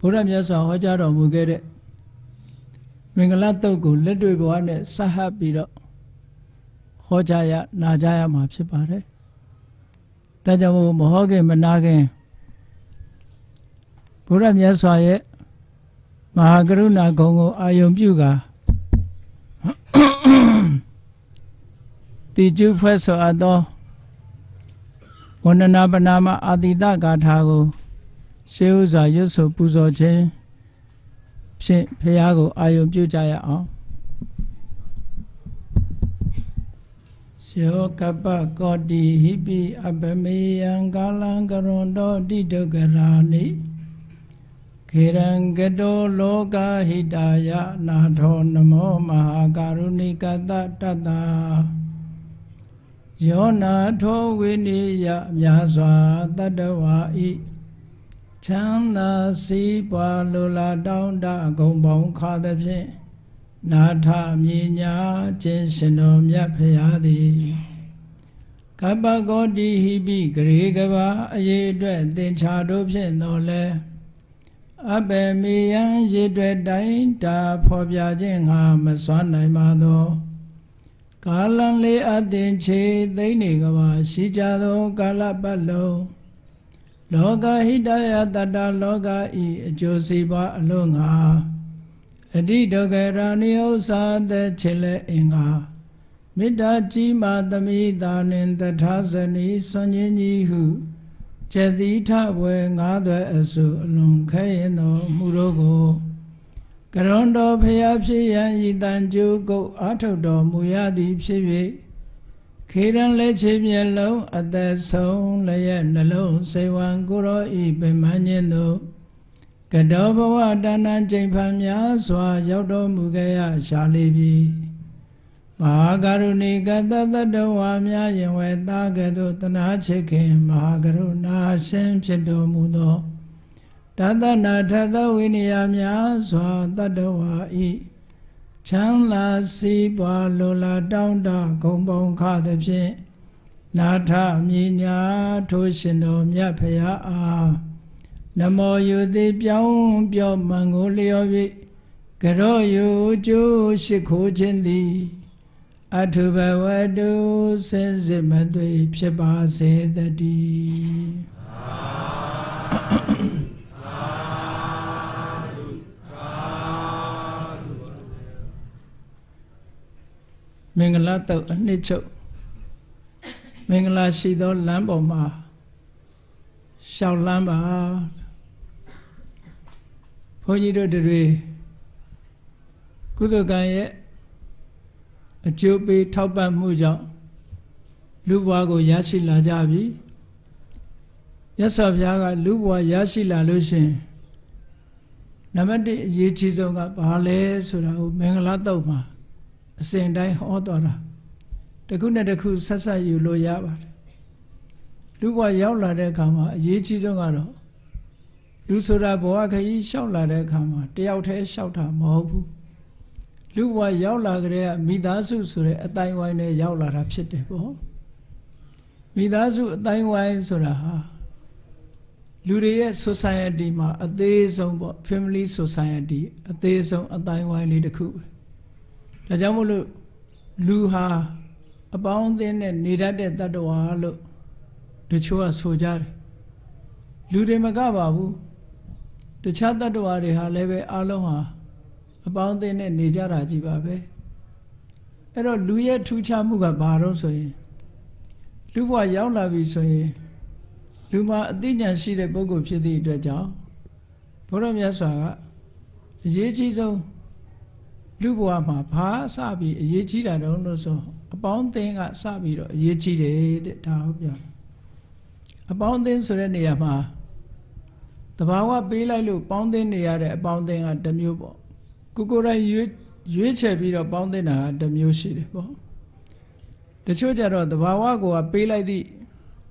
ဘုရားမြတ်စွာဟောကြားတော်မူခဲ့တဲ့မင်္ဂလာတုတ်ကိုလက်တွေ့ဘဝနဲ့ဆက်ဟပ်ပြီးတော့ဟောကြားရနာကြားရမှာဖြစ်ပါတယ်။ဒါကြောင့်မဟောခင်မနာခင်ဘုရားမြတ်စွာရဲ့မဟာကရုဏာဂုဏ်ကိုအာယုံပြုကာတိကျဖွဲ့ဆိုအပ်သောဝန္ဒနာပနာမအာတိတဂါထာကိုရှေးဥစွာရွတ်ဆိုပူဇော်ခြင်းဖြင့်ဘုရားကိုအာယုံပြုကြရအောင်ယောကပ္ပကောတိဟိပိအပမေယံကာလံကရွန်တောတိဒုက္ခရာနိခေရံကတောလောကဟိတာယနာထောနမောမဟာကာရုဏိကတတတ္တာယောနာထောဝိနိယမြာစွာတတ္တဝါဤချမ်းသာစီးပွားလိုလားတောင်းတအကုန်ပေါင်းခါသဖြင့်နာထမြညာခြင်းရှင်တော်မြတ်ဖရာသည်ကပ္ပကောတိဟိပိဂရေကဘာအရေးအတွက်သင်္ချာတို့ဖြင့်တော်လဲအဘေမေယံရေတွေ့တိုင်းတာဖော်ပြခြင်းငါမစွမ်းနိုင်ပါသောကာလံလေးအသင်ချေသိမ့်နေကဘာရှိကြသောကာလပတ်လုံးလောကဟိတယတတ္တလောကဤအကျိုးစီးပွားအလို့ငါအတိဒုက္ခရာနိဥ္စာသက်ချေလဲအင်္ဂါမေတ္တာကြီးမာသမိတာနှင့်တထာဇနီဆွန်ခြင်းကြီးဟုကျက်တိထဝေငါးသွဲအစုအလွန်ခဲရင်တော်မူတို့ကိုကရွန်တော်ဖျားဖြစ်ရန်ဤတန်ကျိုးကုတ်အာထုတ်တော်မူရသည်ဖြစ်၍ခေရန်လက်ချေမျက်လုံးအသက်ဆုံးလည်းရဲ့နှလုံးစေဝံကိုရောဤပင်မခြင်းတို့ကတောဘဝဒါနကျိန်ဖန်များစွာရောက်တော်မူခဲ့ရရှာလိပြီမဟာကရုဏီကတတတ္တဝါများယင်ဝဲသားကဲ့သို့တနာချစ်ခင်မဟာကရုဏာရှင်ဖြစ်တော်မူသောတသနာထသဝိနည်းများစွာတတ္တဝါဤချမ်းသာစီးပွားလိုလားတောင်းတဂုဏ်ပေါင်းခါသဖြင့်နာထမြညာထိုးရှင်တော်မြတ်ဖရာအားနမောယုတိပြောင်းပြောမှန်ကိုလျော်၍ကရောယုကျိုးရှိခိုးခြင်းသည်အထုဘဝတုစင်စစ်မသွေဖြစ်ပါစေတည်းမင်္ဂလာတုတ်အနှစ်ချုပ်မင်္ဂလာရှိသောလမ်းပေါ်မှာရှောက်လမ်းပါဘုန်းကြီးတို့တွေကုသကံရဲ့အကျိုးပေးထောက်ပံ့မှုကြောင့်လူဘဝကိုရရှိလာကြပြီမြတ်စွာဘုရားကလူဘဝရရှိလာလို့ရှိရင်နံပါတ်1အရေးကြီးဆုံးကဘာလဲဆိုတာကိုမင်္ဂလာတုတ်မှာအစဉ်တိုင်းဟောတော်တာတစ်ခုနဲ့တစ်ခုဆက်ဆက်ယူလို့ရပါတယ်လူဘဝရောက်လာတဲ့အခါမှာအရေးကြီးဆုံးကတော့လူဆိုတာဘဝခရီးလျှောက်လာတဲ့အခါမှာတယောက်တည်းလျှောက်တာမဟုတ်ဘူးလူဘဝရောက်လာကြတဲ့မိသားစုဆိုတဲ့အတိုင်းဝိုင်းနဲ့ရောက်လာတာဖြစ်တယ်ပေါ့မိသားစုအတိုင်းဝိုင်းဆိုတာဟာလူတွေရဲ့ society မှာအသေးဆုံးပေါ့ family society အသေးဆုံးအတိုင်းဝိုင်းလေးတစ်ခုပဲဒါကြောင့်မို့လို့လူဟာအပေါင်းအသင်းနဲ့နေတတ်တဲ့တ attva လို့တချို့ကဆိုကြတယ်လူတွေမကပါဘူးတခြားတ attva တွေဟာလည်းပဲအားလုံးဟာအပေါင်းအသင်းနဲ့နေကြတာကြီးပါပဲအဲ့တော့လူရဲ့ထူးခြားမှုကဘာတော့ဆိုရင်လူဘဝရောက်လာပြီဆိုရင်လူမှာအသိဉာဏ်ရှိတဲ့ပုဂ္ဂိုလ်ဖြစ်သည့်အတွက်ကြောင့်ဘုရားမြတ်စွာကအရေးကြီးဆုံးလူဘဝမှာဘာစပြီးအရေးကြီးတာတုံးလို့ဆိုအပေါင်းအသင်းကစပြီးတော့အရေးကြီးတယ်တဲ့ဒါဟုတ်ပြောအပေါင်းအသင်းဆိုတဲ့နေရာမှာတဘာဝပေးလိုက်လို့ပေါင်းသင်းနေရတဲ့အပေါင်းအသင်းကတစ်မျိုးပေါ့ကိုယ်တိုင်ရွေးချယ်ပြီးတော့ပေါင်းသင်းတာကတစ်မျိုးရှိတယ်ပေါ့တချို့ကြတော့တဘာဝကိုပေးလိုက်သည့်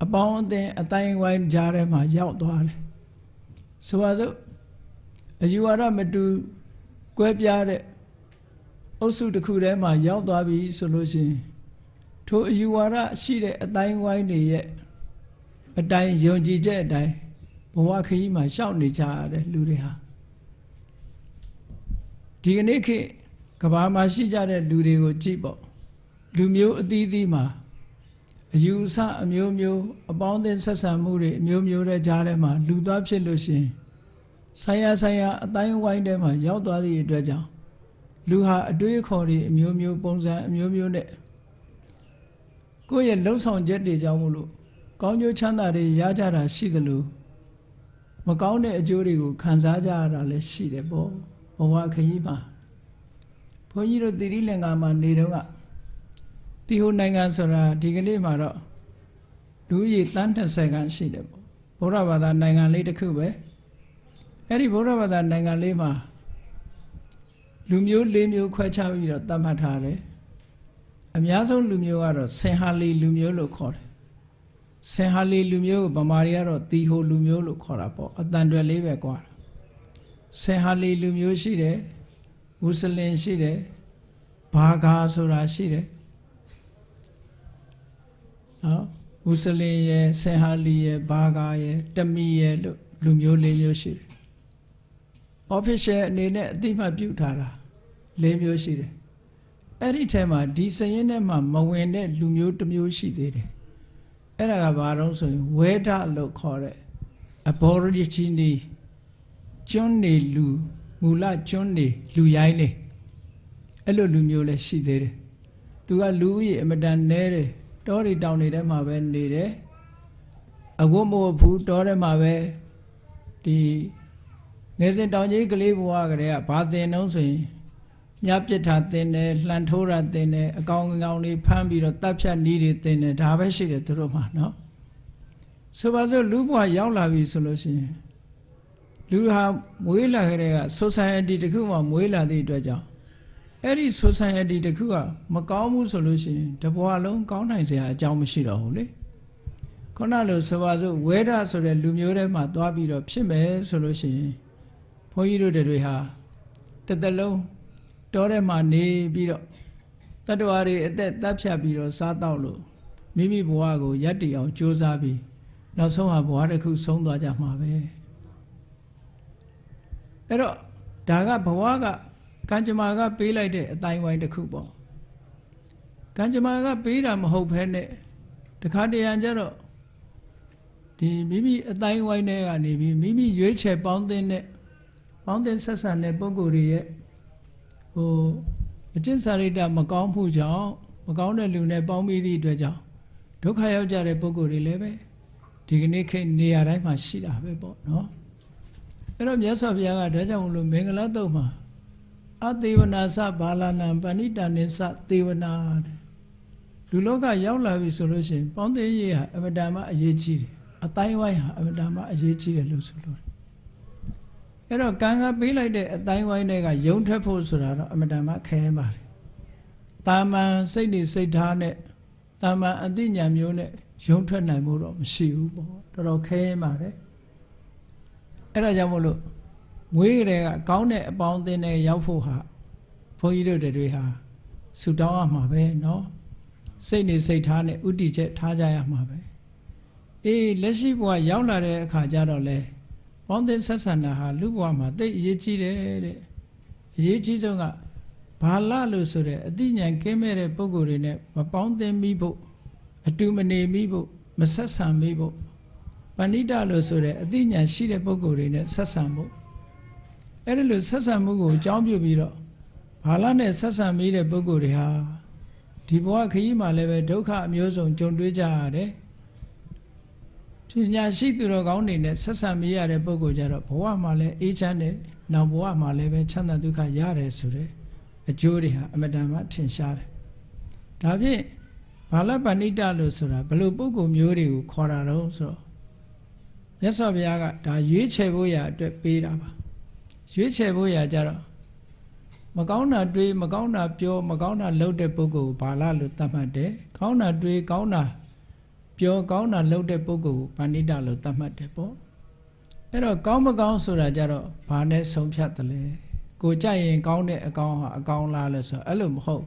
အပေါင်းအသင်းအတိုင်းဝိုင်းကြားထဲမှာရောက်သွားတယ်ဆိုပါစို့အယူဝါဒမတူကွဲပြားတဲ့အုပ်စုတစ်ခုထဲမှာရောက်သွားပြီဆိုလို့ရှိရင်ထိုအယူဝါဒရှိတဲ့အတိုင်းဝိုင်းတွေရဲ့အတိုင်းယုံကြည်ချက်အတိုင်းဘဝခရီးမှာရှောက်နေကြရတယ်လူတွေဟာ ဒီကနေ့ခေတ်ကဘာမှာရှိကြတဲ့လူတွေကိုကြည့်ပေါ့လူမျိုးအသီးသီးမှာအယူအဆအမျိုးမျိုးအပေါင်းအသင်းဆက်ဆံမှုတွေအမျိုးမျိုးတဲ့ကြားထဲမှာလူသွားဖြစ်လို့ရှိရင်ဆိုင်ရာအတိုင်းဝိုင်းထဲမှာရောက်သွားသည့်အတွက်ကြောင့်လူဟာအတွေးအခေါ်တွေအမျိုးမျိုးပုံစံအမျိုးမျိုးနဲ့ကိုယ့်ရဲ့လှုပ်ဆောင်ချက်တွေကြောင့်မို့လို့ကောင်းကျိုးချမ်းသာတွေရကြတာရှိသလိုမကောင်းတဲ့အကျိုးတွေကိုခံစားကြရတာလည်းရှိတယ်ပေါ့ဘဝခရီးမှာဘုန်းကြီးတို့သီရိလင်္ကာမှာနေတော့ကတီဟိုနိုင်ငံဆိုတာဒီကနေ့မှာတော့လူကြီးတန်း30ခန်းရှိတယ်ပေါ့ဗုဒ္ဓဘာသာနိုင်ငံလေးတစ်ခုပဲအဲ့ဒီဗုဒ္ဓဘာသာနိုင်ငံလေးမှာလူမျိုး၄မျိုးခွဲခြားပြီးတော့သတ်မှတ်ထားတယ်အများဆုံးလူမျိုးကတော့ဆင်ဟာလီလူမျိုးလို့ခေါ်တယ်ဆင်ဟာလီလူမျိုးကိုဗမာတွေကတော့တီဟိုလူမျိုးလို့ခေါ်တာပေါ့အတန်တွယ်လေးပဲကွာဆင်ဟာလီလူမျိုးရှိတယ်မွတ်စလင်ရှိတယ်ဘာဂါဆိုတာရှိတယ်နော်မွတ်စလင်ရယ်ဆင်ဟာလီရယ်ဘာဂါရယ်တမီရယ်လို့လူမျိုး၄မျိုးရှိတယ် official အနေနဲ့အတိအမှတ်ပြုထားတာ၄မျိုးရှိတယ်အဲ့ဒီထဲမှာဒီစရင်ထဲမှာမဝင်တဲ့လူမျိုးတစ်မျိုးရှိသေးတယ်အဲ့ဒါကဘာတော့ဆိုရင်ဝဲဒလို့ခေါ်တဲ့ Aborigine ကျွန်းနေလူမူလကျွန်းနေလူရိုင်းနေအဲ့လိုလူမျိုးလည်းရှိသေးတယ်သူကလူဦးရေအမတန်နဲတယ်တောတွေတောင်တွေထဲမှာပဲနေတယ်အဝတ်မဝတ်ဘူးတောထဲမှာပဲဒီငယ်စဉ်တောင်ကြီးကလေးဘဝကလေးကဘာသင်တော့ဆိုရင်မြပြစ်တာသင်တယ်လှန်ထိုးတာသင်တယ်အကောင်လေးဖမ်းပြီးတော့တပ်ဖြတ်နည်းတွေသင်တယ်ဒါပဲရှိတယ်သူတို့မှာနော်ဆိုပါစို့လူဘဝရောက်လာပြီဆိုလို့ရှိရင်လူဟာမွေးလာကြတဲ့က society တခုမှမွေးလာသည့်အတွက်ကြောင့်အဲ့ဒီ society တခုကမကောင်းဘူးဆိုလို့ရှိရင်တဘဝလုံးကောင်းနိုင်စရာအကြောင်းမရှိတော့ဘူးလေခုနလိုဆိုပါစို့ဝဲဒဆိုတဲ့လူမျိုးထဲမှာသွားပြီးတော့ဖြစ်မယ်ဆိုလို့ရှိရင်ဘုန်းကြီးတို့တွေဟာတစ်သက်လုံးတောထဲမှာနေပြီးတော့တတ္တဝါတွေအသက်တပ်ဖြတ်ပြီးတော့စားတော့လို့မိမိဘဝကိုရပ်တည်အောင်ကြိုးစားပြီးနောက်ဆုံးဟာဘဝတစ်ခုဆုံးသွားကြမှာပဲအဲ့တော့ဒါကဘဝကကံကြမ္မာကပေးလိုက်တဲ့အတိုင်းဝိုင်းတစ်ခုပေါ့ကံကြမ္မာကပေးတာမဟုတ်ဘဲနဲ့တခါတရံကျတော့ဒီမိမိအတိုင်းဝိုင်းထဲကနေပြီးမိမိရွေးချယ်ပေါင်းသင်းဆက်ဆံတဲ့ပုဂ္ဂိုလ်တွေရဲ့အကျင့်စာရိတ္တမကောင်းမှုကြောင့်မကောင်းတဲ့လူနဲ့ပေါင်းပြီးသည့်အတွက်ကြောင့်ဒုက္ခရောက်ကြတဲ့ပုဂ္ဂိုလ်တွေလည်းပဲဒီကနေ့ခေတ်နေရာတိုင်းမှာရှိတာပဲပေါ့နော်အဲ့တော့မြတ်စွာဘုရားကဒါကြောင့်မလို့မင်္ဂလာတုတ်မှာအသေဝနာစဘာလနံပဏိတနိစသေဝနာတဲ့လူလောကရောက်လာပြီဆိုလို့ရှိရင်ပေါင်းသင်းရေးဟာအမတန်မှအရေးကြီးတယ်အတိုင်းဝိုင်းဟာအမတန်မှအရေးကြီးတယ်လို့ဆိုလို့အဲ့တော့ကံကပေးလိုက်တဲ့အတိုင်းဝိုင်းတွေကယုံထွက်ဖို့ဆိုတာတော့အမတန်မှခဲပါတယ်တာမန်စိတ်နေစိတ်ထားနဲ့တာမန်အသိဉာဏ်မျိုးနဲ့ယုံထွက်နိုင်မှုတော့မရှိဘူးပေါ့တော်တော်ခဲပါတယ်အဲ့ဒါကြောင့်မို့လို့မွေးကလေးကကောင်းတဲ့အပေါင်းအသင်းတွေရောက်ဖို့ဟာဘုန်းကြီးတို့တွေဟာဆူတောင်းရမှာပဲเนาะစိတ်နေစိတ်ထားနဲ့ဥတည်ချက်ထားကြရမှာပဲအေးလက်ရှိဘဝရောက်လာတဲ့အခါကျတော့လေပေါင်းသင်းဆက်ဆံတာဟာလူဘဝမှာသိအရေးကြီးတယ်တဲ့အရေးကြီးဆုံးကဘာလလို့ဆိုတဲ့အသိဉာဏ်ကင်းမဲ့တဲ့ပုဂ္ဂိုလ်တွေနဲ့မပေါင်းသင်းမိဖို့အတူမနေမိဖို့မဆက်ဆံမိဖို့ပဏိတလို့ဆိုတဲ့အသိဉာဏ်ရှိတဲ့ပုဂ္ဂိုလ်တွေနဲ့ဆက်ဆံဖို့အဲ့ဒီလိုဆက်ဆံမှုကိုအကြောင်းပြုပြီးတော့ဘာလနဲ့ဆက်ဆံမိတဲ့ပုဂ္ဂိုလ်တွေဟာဒီဘဝခရီးမှာလည်းပဲဒုက္ခအမျိုးစုံကြုံတွေ့ကြရတယ်ပညာရှိသူတော်ကောင်းတွေနဲ့ဆက်ဆံမိရတဲ့ပုဂ္ဂိုလ်ကြတော့ဘဝမှာလည်းအေးချမ်းတယ်နောက်ဘဝမှာလည်းပဲချမ်းသာဒုက္ခရတယ်ဆိုတဲ့အကျိုးတွေဟာအမတန်မှထင်ရှားတယ်ဒါဖြင့်ဘာလပဏိတလို့ဆိုတာဘယ်လိုပုဂ္ဂိုလ်မျိုးတွေကိုခေါ်တာတော့ဆိုတော့မြတ်စွာဘုရားကဒါရွေးချယ်ဖို့ရာအတွက်ပေးတာပါရွေးချယ်ဖို့ရာကြတော့မကောင်းတာတွေးမကောင်းတာပြောမကောင်းတာလုပ်တဲ့ပုဂ္ဂိုလ်ကိုဘာလလို့သတ်မှတ်တယ်ကောင်းတာတွေးကောင်းတာပြောကောင်းတာလုပ်တဲ့ပုဂ္ဂိုလ်ကိုပဏိတလို့သတ်မှတ်တယ်ပေါ့အဲ့တော့ကောင်းမကောင်းဆိုတာကြတော့ဘာနဲ့ဆုံးဖြတ်တယ်လဲကိုကြိုက်ရင်ကောင်းတဲ့အကောင်းဟာအကောင်းလားလို့ဆိုအဲ့လိုမဟုတ်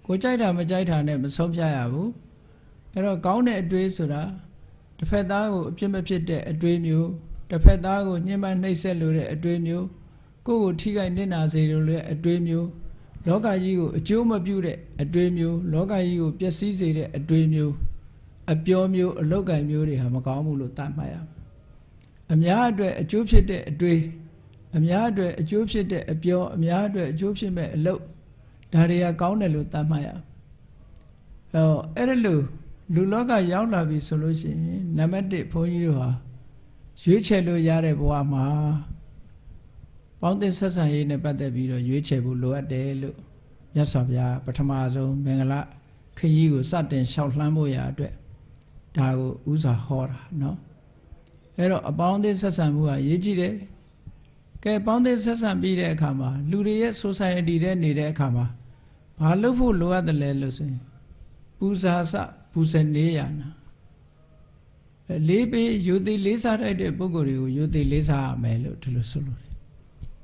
ကိုကြိုက်တာမကြိုက်တာနဲ့မဆုံးဖြတ်ရဘူးအဲ့တော့ကောင်းတဲ့အတွေးဆိုတာတစ်ဖက်သားကိုအပြစ်မဖြစ်တဲ့အတွေးမျိုးတစ်ဖက်သားကိုညှဉ်းပန်းနှိပ်စက်လို့တဲ့အတွေးမျိုး ကိုယ့်ကိုထိခိုက်နစ်နာစေလို့လည်းအတွေးမျိုးလောကကြီးကိုအကျိုးမပြုတဲ့အတွေးမျိုးလောကကြီးကိုပျက်စီးစေတဲ့အတွေးမျိုးအပြောမျိုးအလောက်ကိုင်မျိုးတွေဟာမကောင်းဘူးလို့သတ်မှတ်ရမယ်အများအတွက်အကျိုးဖြစ်တဲ့အတွေးအများအတွက်အကျိုးဖြစ်တဲ့အပြောအများအတွက်အကျိုးဖြစ်မဲ့အလုပ်ဒါတွေကကောင်းတယ်လို့သတ်မှတ်ရအဲ့ဒါလို့လူလောကရောက်လာပြီဆိုလို့ရှိရင်နံပါတ်1ဘုန်းကြီးတို့ဟာရွေးချယ်လို့ရတဲ့ဘဝမှာပေါင်းသင်းဆက်ဆံရေးနဲ့ပတ်သက်ပြီးတော့ရွေးချယ်ဖို့လိုအပ်တယ်လို့မြတ်စွာဘုရားပထမဆုံးမင်္ဂလာခရီးကိုစတင်လျှောက်လှမ်းဖို့ရာအတွက်ဒါကိုဥစွာဟောတာနော်အဲ့တော့အပေါင်းအသင်းဆက်ဆံမှုဟာရေးကြည့်တယ်ကဲပေါင်းသင်းဆက်ဆံပြီးတဲ့အခါမှာလူတွေရဲ့ society ထဲနေတဲ့အခါမှာဘာလုပ်ဖို့လိုအပ်တယ်လဲလို့ဆိုရင်ပူဇာစပူဇနေရနာလေးပေးယူသည်လေးစားတတ်တဲ့ပုဂ္ဂိုလ်တွေကိုယူသည်လေးစားရမယ်လို့ဒီလိုဆိုလို့တယ်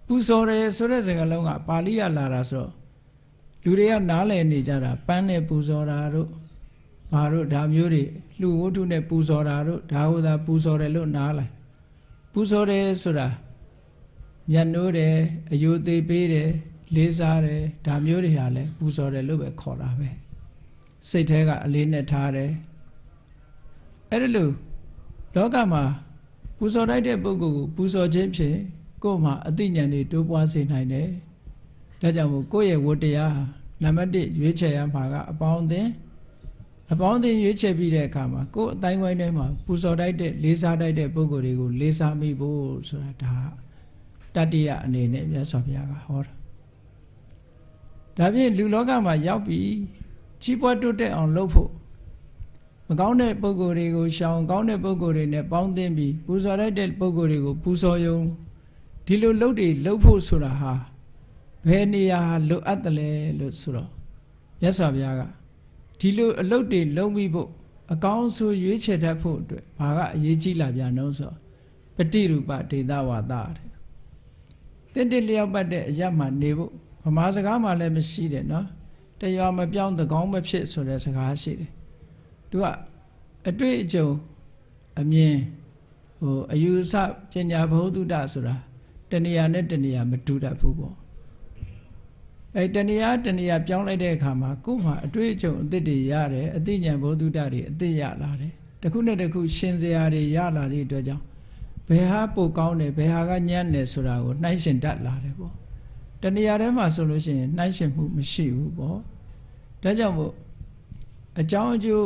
ပူဇော်တယ်ဆိုတဲ့စကားလုံးကပါဠိရလာတာဆိုတော့လူတွေကနားလည်နေကြတာပန်းနဲ့ပူဇော်တာတို့ဘာတို့ဒါမျိုးတွေလှူဝတ္ထုနဲ့ပူဇော်တာတို့ဒါဟုတ်တာပူဇော်တယ်လို့နားလိုက်ပူဇော်တယ်ဆိုတာညနိုးတယ်အယုသေးပေးတယ်လေးစားတယ်ဒါမျိုးတွေဟာလဲပူဇော်တယ်လို့ပဲခေါ်တာပဲစိတ်ထဲကအလေးနဲ့ထားတယ်အဲ့ဒါလို့လောကမှာပူဇော်လိုက်တဲ့ပုဂ္ဂိုလ်ကိုပူဇော်ခြင်းဖြင့်ကိုယ်မှာအသိဉာဏ်တွေတိုးပွားစေနိုင်တယ်ဒါကြောင့်မို့ကိုယ့်ရဲ့ဝတ္တရားနံပါတ်1ရွေးချယ်ရမှာကအပေါင်းအသင်းရွေးချယ်ပြီးတဲ့အခါမှာကိုယ်အတိုင်းဝိုင်းထဲမှာပူဇော်တိုက်တဲ့လေးစားတိုက်တဲ့ပုဂ္ဂိုလ်တွေကိုလေးစားမိဖို့ဆိုတာဒါတတ္တိယအနေနဲ့မြတ်စွာဘုရားကဟောတာဒါဖြင့်လူလောကမှာရောက်ပြီးကြီးပွားတိုးတက်အောင်လုပ်ဖို့မကောင်းတဲ့ပုဂ္ဂိုလ်တွေကိုရှောင်ကောင်းတဲ့ပုဂ္ဂိုလ်တွေနဲ့ပေါင်းသင်းပြီးပူဇော်တိုက်တဲ့ပုဂ္ဂိုလ်တွေကိုပူဇော်ယုံဒီလိုလုပ်တွေလုပ်ဖို့ဆိုတာဟာဘယ်နေရာလိုအပ်တယ်လဲလို့ဆိုတော့မြတ်စွာဘုရားကဒီလိုအလုပ်တွေလုပ်ပြီးဖို့အကောင်းဆုံးရွေးချယ်တတ်ဖို့အတွက်ဘာကအရေးကြီးလာပြန်တော့ဆိုပฏิရူပဒေသဝါဒတဲ့တင့်လျောက်ပတ်တဲ့အရမှနေဖို့ဗမာစကားမှလည်းမရှိတယ်နော်တရွာမပြောင်းတကောင်းမဖြစ်ဆိုတဲ့စကားရှိတယ်သူကအတွေ့အကြုံအမြင်အယူဆပညာဘ ഹു တုတဆိုတာတဏှာနဲ့တဏှာမတူတတ်ဘူးပေါ့တဏှာပြောင်းလိုက်တဲ့အခါမှာကိုယ်မှာအတွေ့အကြုံအသစ်တွေရတယ်အသိဉာဏ်ဘ ഹു တုတတွေအသစ်ရလာတယ်တစ်ခုနဲ့တစ်ခုရှင်စရာတွေရလာသည့်အတွက်ကြောင့်ဘယ်ဟာပိုကောင်းတယ်ဘယ်ဟာကညံ့တယ်ဆိုတာကိုနှိုင်းရှင်တတ်လာတယ်ပေါ့တဏှာထဲမှာဆိုလို့ရှိရင်နှိုင်းရှင်မှုမရှိဘူးပေါ့ဒါကြောင့်မို့အကြောင်းအကျိုး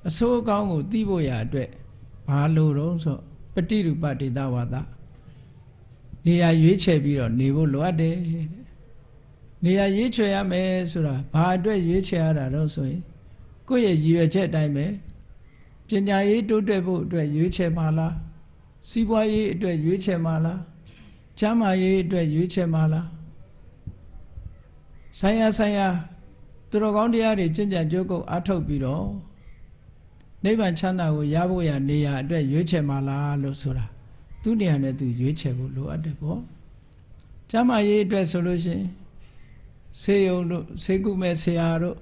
အဆိုးအကောင်းကိုသိဖို့ရာအတွက်ဘာလို့တော့ဆိုပฏิရူပဒေသဝါဒနေရာရွေးချယ်ပြီးတော့နေဖို့လိုအပ်တယ်နေရာရွေးချယ်ရမယ်ဆိုတာဘာအတွက်ရွေးချယ်ရတာတော့ဆိုရင်ကိုယ့်ရဲ့ရည်ရွယ်ချက်အတိုင်းပဲပညာရေးတိုးတက်ဖို့အတွက်ရွေးချယ်မှာလားစီးပွားရေးအတွက်ရွေးချယ်မှာလားကျန်းမာရေးအတွက်ရွေးချယ်မှာလားဆိုင်ရာသူတော်ကောင်းတရားတွေကျင့်ကြံကြိုးကုပ်အားထုတ်ပြီးတော့နိဗ္ဗာန်ချမ်းသာကိုရဖို့ရနေရာအတွက်ရွေးချယ်မှာလားလို့ဆိုတာသူနေရာနဲ့သူရွေးချယ်ဖို့လိုအပ်တယ်ပေါ့ကျမ်းမာရေးအတွက်ဆိုလို့ရှိရင်ဆေးရုံတို့ဆေးကုမဲ့ဆရာတို့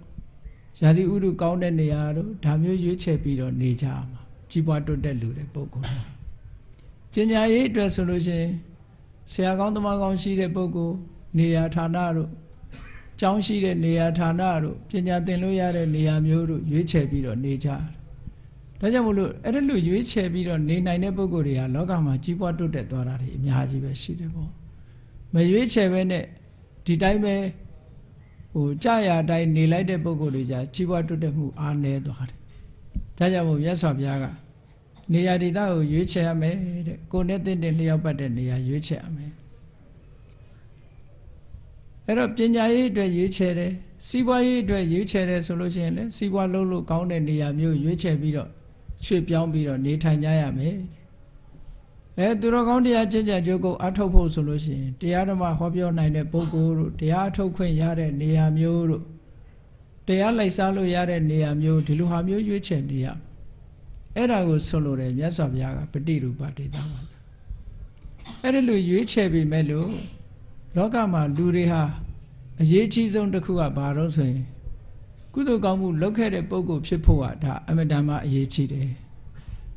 ဇာတိဥဒုကောင်းတဲ့နေရာတို့ဒါမျိုးရွေးချယ်ပြီးတော့နေကြမှာကြီးပွားတိုးတက်လူတဲ့ပုဂ္ဂိုလ်ပညာရေးအတွက်ဆိုလို့ရှိရင်ဆရာကောင်းသမားကောင်းရှိတဲ့ပုဂ္ဂိုလ်နေရာဌာနတို့ကျောင်းရှိတဲ့နေရာဌာနတို့ပညာသင်လို့ရတဲ့နေရာမျိုးတို့ရွေးချယ်ပြီးတော့နေကြဒါကြောင့်မို့လို့အဲ့ဒါလို့ရွေးချယ်ပြီးတော့နေနိုင်တဲ့ပုဂ္ဂိုလ်တွေဟာလောကမှာကြီးပွားတိုးတက်သွားတာတွေအများကြီးပဲရှိတယ်ပေါ့မရွေးချယ်ပဲနဲ့ဒီတိုင်းပဲကြာရအတိုင်းနေလိုက်တဲ့ပုဂ္ဂိုလ်တွေじゃကြီးပွားတိုးတက်မှုအားနည်းသွားတယ်ဒါကြောင့်မို့မြတ်စွာဘုရားကနေရာဒေသကိုရွေးချယ်ရမယ်တဲ့ကိုယ်နဲ့တင့်တယ်လျောက်ပတ်တဲ့နေရာရွေးချယ်ရမယ်အဲ့တော့ပညာရေးအတွက်ရွေးချယ်တယ်စီးပွားရေးအတွက်ရွေးချယ်တယ်ဆိုလို့ရှိရင်လည်းစီးပွားလုပ်လို့ကောင်းတဲ့နေရာမျိုးရွေးချယ်ပြီးတော့ရွှေ့ပြောင်းပြီးတော့နေထိုင်ကြရမယ်သူတော်ကောင်းတရားကျင့်ကြံကြိုးကိုအထောက်ဖို့ဆိုလို့ရှိရင်တရားဓမ္မဟောပြောနိုင်တဲ့ပုဂ္ဂိုလ်တို့တရားအထုတ်ခွင့်ရတဲ့နေရာမျိုးတို့တရားလိုက်စားလို့ရတဲ့နေရာမျိုးဒီလိုဟာမျိုးရွေးချယ်နေရအဲ့ဒါကိုဆိုလိုတယ်မြတ်စွာဘုရားကပฏิရူပဒေသဝါဒအဲ့ဒါလိုရွေးချယ်ပြီးမဲ့လို့လောကမှာလူတွေဟာအရေးကြီးဆုံးတစ်ခုကဘာလို့ဆိုရင်ကုသိုလ်ကောင်းမှုလုပ်ခဲ့တဲ့ပုဂ္ဂိုလ်ဖြစ်ဖို့ကဒါအမတန်မှအရေးကြီးတယ်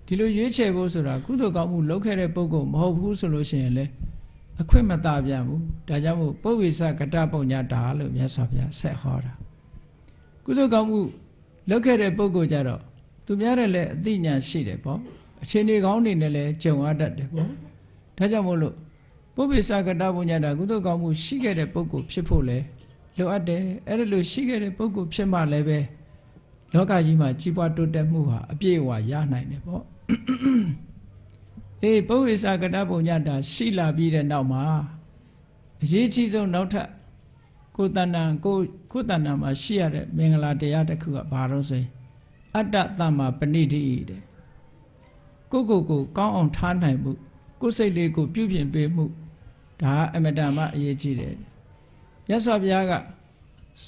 ဒီလိုရွေးချယ်ဖို့ဆိုတာကုသိုလ်ကောင်းမှုလုပ်ခဲ့တဲ့ပုဂ္ဂိုလ်မဟုတ်ဘူးဆိုလို့ရှိရင်လေ အခွင့်မသာပြန်ဘူးဒါကြောင့်မို့ပုဗ္ဗေစကတပုံညတာလို့မြတ်စွာဘုရားဆက်ဟောတာကုသိုလ်ကောင်းမှုလုပ်ခဲ့တဲ့ပုဂ္ဂိုလ်ကြတော့သူများတဲ့လည်းအသိဉာဏ်ရှိတယ်ပေါ့အခြေအနေကောင်းနေနဲ့လည်းကြုံရတတ်တယ်ပေါ့ဒါကြောင့်မို့လို့ပုဗ္ဗေစကတပုံညတာကုသိုလ်ကောင်းမှုရှိခဲ့တဲ့ပုဂ္ဂိုလ်ဖြစ်ဖို့လဲလိုအပ်တယ်အဲ့ဒါလို့ရှိခဲ့တဲ့ပုဂ္ဂိုလ်ဖြစ်မှလည်းပဲလောကကြီးမှာကြီးပွားတိုးတက်မှုဟာအပြည့်အဝရနိုင်တယ်ပေါ့အေးပုဗ္ဗေစကတပုံညတာရှိလာပြီးတဲ့နောက်မှာအရေးကြီးဆုံးနောက်ထပ်ကိုယ်တဏ္ဍာကိုယ်တဏ္ဍာမှာရှိရတဲ့မင်္ဂလာတရားတစ်ခုကဘာလို့ဆိုရင်အတ္တသမ္မာပဏိတိတဲ့ကိုကောင်းအောင်ထားနိုင်မှုကိုယ်စိတ်လေးကိုပြုပြင်ပေးမှုဒါအမတန်မှအရေးကြီးတယ်မြတ်စွာဘုရားက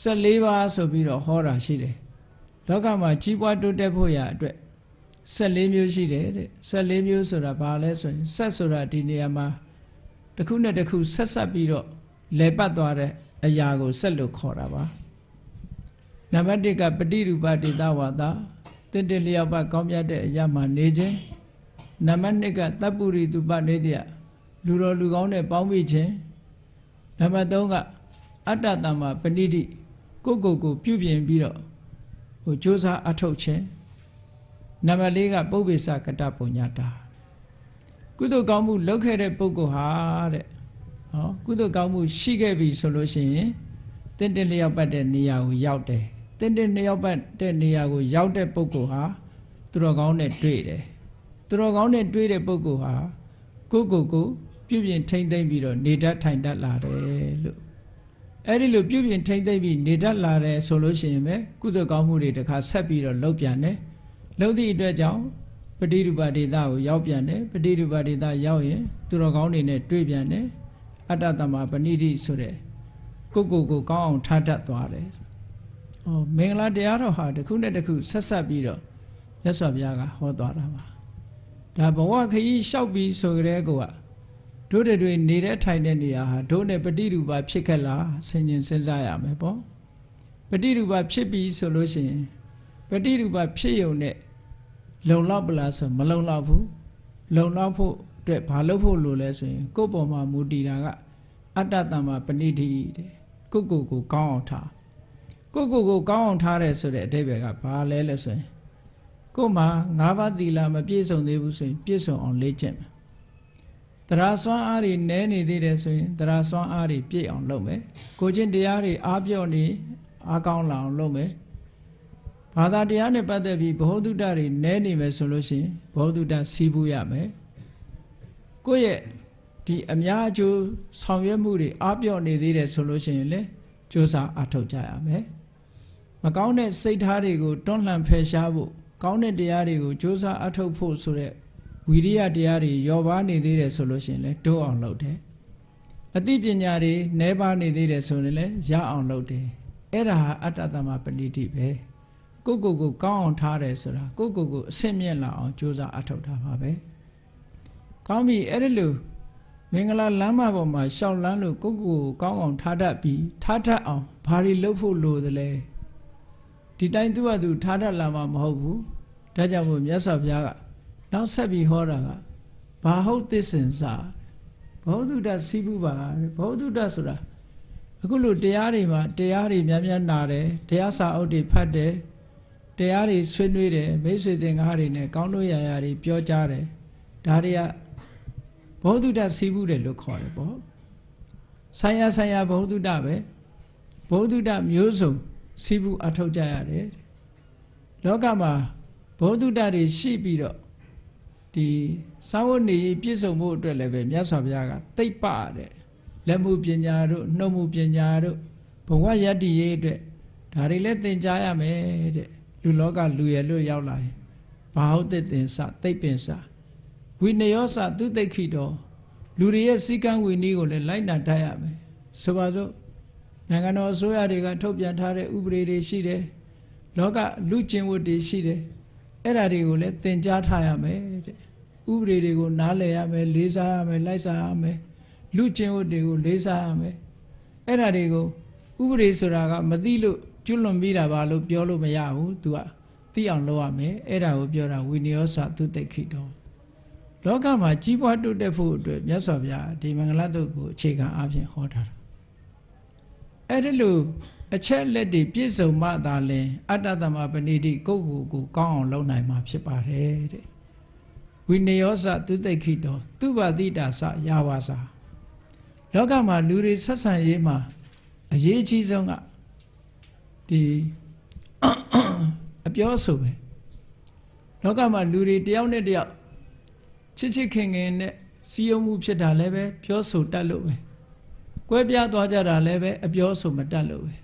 14ပါးဆိုပြီးတော့ဟောတာရှိတယ်လောကမှာကြီးပွားတိုးတက်ဖို့ရအတွက်14မျိုးရှိတယ်တဲ့14မျိုးဆိုတာဘာလဲဆိုရင်ဆက်ဆိုတာဒီနေရာမှာတစ်ခုနဲ့တစ်ခုဆက်ပြီးတော့လဲပတ်သွားတဲ့အရာကိုဆက်လို့ခေါ်တာပါနံပါတ်1ကပฏิရူပဒေသဝါဒတင့်တယ်လျောက်ပတ်ကောင်းမြတ်တဲ့အရာမှာနေခြင်းနံပါတ်2ကတပ္ပုရိတုပနေတ္တလူတော်လူကောင်းနဲ့ပေါင်းမိခြင်းနံပါတ်3ကအတ္တတမ္မာပဏိတိကိုပြုပြင်ပြီးတော့ဟိုကြိုးစားအထောက်ခြင်းနံပါတ်4ကပုဗ္ဗေစကတပုံညတာကုသိုလ်ကောင်းမှုလုပ်ခဲ့တဲ့ပုဂ္ဂိုလ်ဟာတဲ့ဟောကုသိုလ်ကောင်းမှုရှိခဲ့ပြီဆိုလို့ရှိရင်တင့်လျောက်ပတ်တဲ့နေရာကိုရောက်တယ်တင့်လျောက်ပတ်တဲ့နေရာကိုရောက်တဲ့ပုဂ္ဂိုလ်ဟာသူတော်ကောင်းနဲ့တွေ့တယ်သူတော်ကောင်းနဲ့တွေ့တဲ့ပုဂ္ဂိုလ်ဟာကိုပြုပြင်ထိမ့်သိမ့်ပြီးတော့နေတတ်ထိုင်တတ်လာတယ်လို့အဲ့ဒီလိုပြုပြင်ထိမ့်သိမ့်ပြီးနေတတ်လာတယ်ဆိုလို့ရှိရင်ပဲကုသိုလ်ကောင်းမှုတွေတခါဆက်ပြီးတော့လုပ်ပြန်တယ်လုပ်သည့်အတွက်ကြောင့်ပฏิရူပဒေသကိုရောက်ပြန်တယ်ပฏิရူပဒေသရောက်ရင်သူတော်ကောင်းတွေနဲ့တွေ့ပြန်တယ်အတ္တတမ္မာပဏိတိဆိုတဲ့ကိုကောင်းအောင်ထားတတ်သွားတယ်။မင်္ဂလာတရားတော်ဟာတစ်ခုနဲ့တစ်ခုဆက်ပြီးတော့မြတ်စွာဘုရားကဟောသွားတာပါ။ဒါဘဝခရီးလျှောက်ပြီးဆိုကြတဲ့ကောတို့တွေနေတဲ့ထိုင်တဲ့နေရာဟာတို့နဲ့ပฏิရူပဖြစ်ခဲ့လားဆင်ခြင်စဉ်းစားရမယ်ပေါ့။ပฏิရူပဖြစ်ပြီးဆိုလို့ရှိရင်ပฏิရူပဖြစ်ရုံနဲ့လုံလောက်ပလားဆိုမလုံလောက်ဘူး။လုံလောက်ဖို့အတွက်ဘာလုပ်ဖို့လိုလဲဆိုရင်ကိုယ့်ပေါ်မှာမူတည်တာကအတ္တတမ္မာပဏိတိတဲ့ကိုကောင်းအောင်ထားကိုကောင်းအောင်ထားတယ်ဆိုတဲ့အဓိပ္ပာယ်ကဘာလဲလဲဆိုရင်ကိုယ်မှာ၅ပါးသီလမပြည့်စုံသေးဘူးဆိုရင်ပြည့်စုံအောင်လေ့ကျင့်မယ်တရားစွမ်းအားတွေနည်းနေသေးတယ်ဆိုရင်တရားစွမ်းအားတွေပြည့်အောင်လုပ်မယ်ကိုချင်းတရားတွေအားပြော့နေအားကောင်းလာအောင်လုပ်မယ်ဘာသာတရားနဲ့ပတ်သက်ပြီးဘ ਹੁ တုတ္တတွေနည်းနေမယ်ဆိုလို့ရှိရင်ဘ ਹੁ တုတ္တစီးပူးရမယ်ကိုယ့်ရဲ့ဒီအများအကျိုးဆောင်ရွက်မှုတွေအားပြော့နေသေးတယ်ဆိုလို့ရှိရင်လည်းကြိုးစားအထောက်ကြရမယ်မကောင်းတဲ့စိတ်ထားတွေကိုတွန်းလှန်ဖယ်ရှားဖို့ကောင်းတဲ့တရားတွေကိုကြိုးစားအထောက်ဖို့ဆိုတဲ့ဝိရိယတရားတွေလျော့ပါနေသေးတယ်ဆိုလို့ရှိရင်လည်းတိုးအောင်လုပ်တယ်အသိပညာတွေနည်းပါနေသေးတယ်ဆိုရင်လည်းရအောင်လုပ်တယ်အဲ့ဒါဟာအတ္တတမ္မာပဏိတိပဲကိုကောင်းအောင်ထားတယ်ဆိုတာကိုအဆင့်မြင့်လာအောင်ကြိုးစားအထောက်တာပါပဲကောင်းပြီအဲ့ဒီလိုမင်္ဂလာလမ်းမပေါ်မှာရှောက်လန်းလို့ကိုကောင်းအောင်ထားတတ်ပြီးထားတတ်အောင်ဘာတွေလုပ်ဖို့လိုသလဲဒီတိုင်းသူ့ဟာသူထားတတ်လာမှာမဟုတ်ဘူးဒါကြောင့်မို့မြတ်စွာဘုရားကနောက်ဆက်ပြီးဟောတာကဘာဟုတ်သစ္စင်စာဘောဓုတ္တစီးပူပါဘောဓုတ္တဆိုတာအခုလိုတရားတွေမှာတရားတွေများနာတယ်တရားစာအုပ်တွေဖတ်တယ်တရားတွေဆွေးနွေးတယ်မိတ်ဆွေသင်္ကားတွေနဲ့ကောင်းလို့ရာတွေပြောကြတယ်ဒါတွေကဘောဓုတ္တစီးပူတယ်လို့ခေါ်တယ်ပေါ့ဆိုင်ရာဘောဓုတ္တပဲဘောဓုတ္တမျိုးစုံစီးပူအထောက်ကြရတယ်လောကမှာဘောဓုတ္တတွေရှိပြီးတော့ဒီသာဝနေပြည့်စုံဖို့အတွက်လည်းပဲမြတ်စွာဘုရားကသိပ္ပတဲ့လက်မှုပညာတို့နှုတ်မှုပညာတို့ဘဝယတ္တိရေးအတွက်ဒါတွေလည်းသင်ကြားရမယ်တဲ့လူလောကလူရလို့ရောက်လာရင်ဘာဟုတ်သင်္စသိပ္ပင်္စဝိနယောစသူသိခိတော်လူတွေရဲ့စည်းကမ်းဝိနည်းကိုလည်းလိုက်နာတတ်ရမယ်ဆိုပါစို့နိုင်ငံတော်အစိုးရတွေကထုတ်ပြန်ထားတဲ့ဥပဒေတွေရှိတယ်လောကလူကျင့်ဝတ်တွေရှိတယ်အဲ့ဒါတွေကိုလည်းသင်ကြားထားရမယ်တဲ့ဥပဒေတွေကိုနားလည်ရမယ်လေးစားရမယ်လိုက်စားရမယ်လူကျင့်ဝတ်တွေကိုလေးစားရမယ်အဲ့ဒါတွေကိုဥပဒေဆိုတာကမသိလို့ကျွလွန်ပြီးတာပါလို့ပြောလို့မရဘူး तू ကသိအောင်လုပ်ရမယ်အဲ့ဒါကိုပြောတာဝိနယောစသူသိခိတော် လောကမှာကြီးပွားတိုးတက်ဖို့အတွက်မြတ်စွာဘုရားဒီမင်္ဂလာတုတ်ကိုအခြေခံအားဖြင့်ဟောထားတာအဲ့ဒီလိုအချက်လက်တွေပြည့်စုံမှသာလျှင်အတ္တသမပဏိတိကိုယ့်ကိုယ်ကောင်းအောင်လုပ်နိုင်မှာဖြစ်ပါတယ်တဲ့ဝိနည်းယောစသူတိခိတောသူပါတိတာစယာဝါစာလောကမှာလူတွေဆက်ဆံရေးမှာအရေးအကြီးဆုံးကဒီအပြောဆိုပဲလောကမှာလူတွေတယောက်နဲ့တယောက်ချစ်ချစ်ခင်ခင်နဲ့စီယုံမှုဖြစ်တာလည်းပဲပြောဆိုတတ်လို့ပဲကွဲပြားသွားကြတာလည်းပဲအပြောဆိုမတတ်လို့ပဲ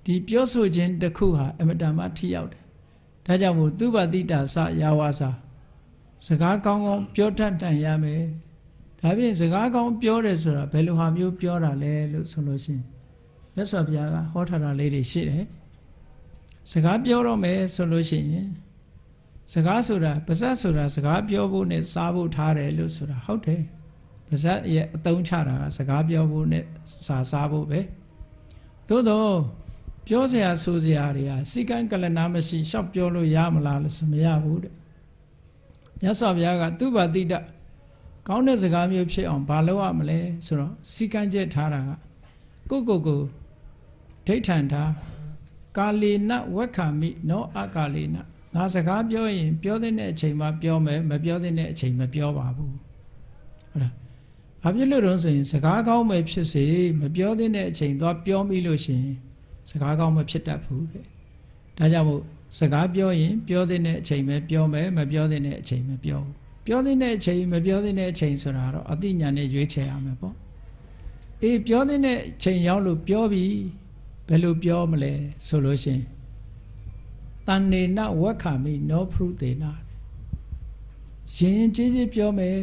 ဒီပြောဆိုခြင်းတစ်ခုဟာအမတန်မှထိရောက်တယ်ဒါကြောင့်မို့သူပါတိတာစယာဝါစာစကားကောင်းကောင်းပြောတတ်နိုင်ရမယ်ဒါဖြင့်စကားကောင်းပြောတယ်ဆိုတာဘယ်လိုဟာမျိုးပြောတာလဲလို့ဆိုလို့ရှိရင်မြတ်စွာဘုရားကဟောထားတာလေးတွေရှိတယ်စကားပြောတော့မယ်ဆိုလို့ရှိရင်စကားဆိုတာပါဇက်ဆိုတာစကားပြောဖို့နဲ့စားဖို့ထားတယ်လို့ဆိုတာဟုတ်တယ်ပါဇက်ရဲ့အသုံးချတာကစကားပြောဖို့နဲ့စားဖို့ပဲသို့တော့ပြောစရာဆိုစရာတွေကစိကံကလနာမရှိရှောက်ပြောလို့ရမလားလို့ဆိုမရဘူးတဲ့မြတ်စွာဘုရားကသူ့ဘာတိတကောင်းတဲ့စကားမျိုးဖြစ်အောင်ဘာလုပ်ရမလဲဆိုတော့စိကံကျက်ထားတာကကိုဒိဋ္ဌံထားကာလေနဝက္ခမိနောအကာလေနငါစကားပြောရင်ပြောတဲ့အချိန်မှာပြောမယ်မပြောတဲ့အချိန်မပြောပါဘူးဟုတ်လားဘာဖြစ်လို့တော့ဆိုရင်စကားကောင်းပဲဖြစ်စေမပြောတဲ့အချိန်သွားပြောမိလို့ရှိရင်စကားကောင်းမဖြစ်တတ်ဘူးတဲ့ဒါကြောင့်မို့စကားပြောရင်ပြောတဲ့အချိန်ပဲပြောမယ်မပြောတဲ့အချိန်မပြောဘူးပြောတဲ့အချိန်မပြောတဲ့အချိန်ဆိုတာတော့အသိဉာဏ်နဲ့ရွေးချယ်ရမယ်ပေါ့အေးပြောတဲ့အချိန်ရောက်လို့ပြောပြီဘယ်လိုပြောမလဲဆိုလို့ရှိရင်တဏ္ဍေနဝက္ခမိနောဖရုတေနရင်ကြီးပြောမယ်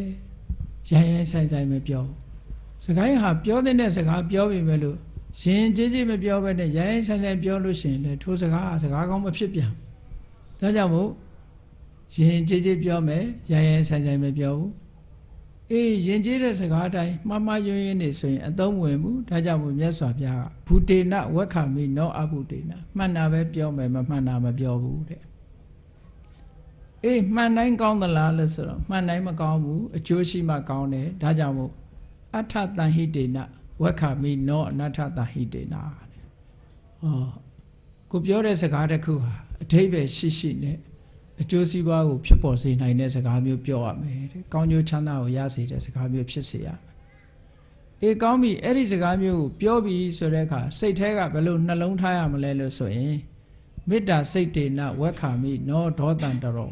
ရိုင်းဆိုင်မပြောစကားဟာပြောတဲ့စကားပြောပြီပဲလို့ရင်ကြီးမပြောဘဲနဲ့ရိုင်းဆိုင်ပြောလို့ရှိရင်လေထိုစကားကောင်းမဖြစ်ပြန်ဒါကြောင့်မို့ရင်ကြီးပြောမယ်ရိုင်းဆိုင်မပြောဘူးအေးရင်ကြီးတဲ့စကားတိုင်းမှားယွင်းနေဆိုရင်အသုံးဝင်မှုဒါကြောင့်မို့မြတ်စွာဘုရားကဘူတေနဝက္ခမိနောအဘူတေနမှန်တာပဲပြောမယ်မမှန်တာမပြောဘူးတဲ့အေးမှန်တိုင်းကောင်းသလားလို့ဆိုတော့မှန်တိုင်းမကောင်းဘူးအကျိုးရှိမှကောင်းတယ်ဒါကြောင့်မို့အထတန်ဟိတေနဝက္ခမိနောအနထတန်ဟိတေနတဲ့ကိုပြောတဲ့စကားတစ်ခုဟာအဓိပ္ပာယ်ရှိနဲ့အကျိုးစီးပွားကိုဖြစ်ပေါ်စေနိုင်တဲ့စကားမျိုးပြောရမယ်တဲ့ကောင်းကျိုးချမ်းသာကိုရစေတဲ့စကားမျိုးဖြစ်စေရမယ်အေးကောင်းပြီအဲ့ဒီစကားမျိုးကိုပြောပြီဆိုတဲ့အခါစိတ်แท้ကဘယ်လိုနှလုံးထားရမလဲလို့ဆိုရင်မေတ္တာစိတ်တေနဝက္ခမိနောဒေါသံတရော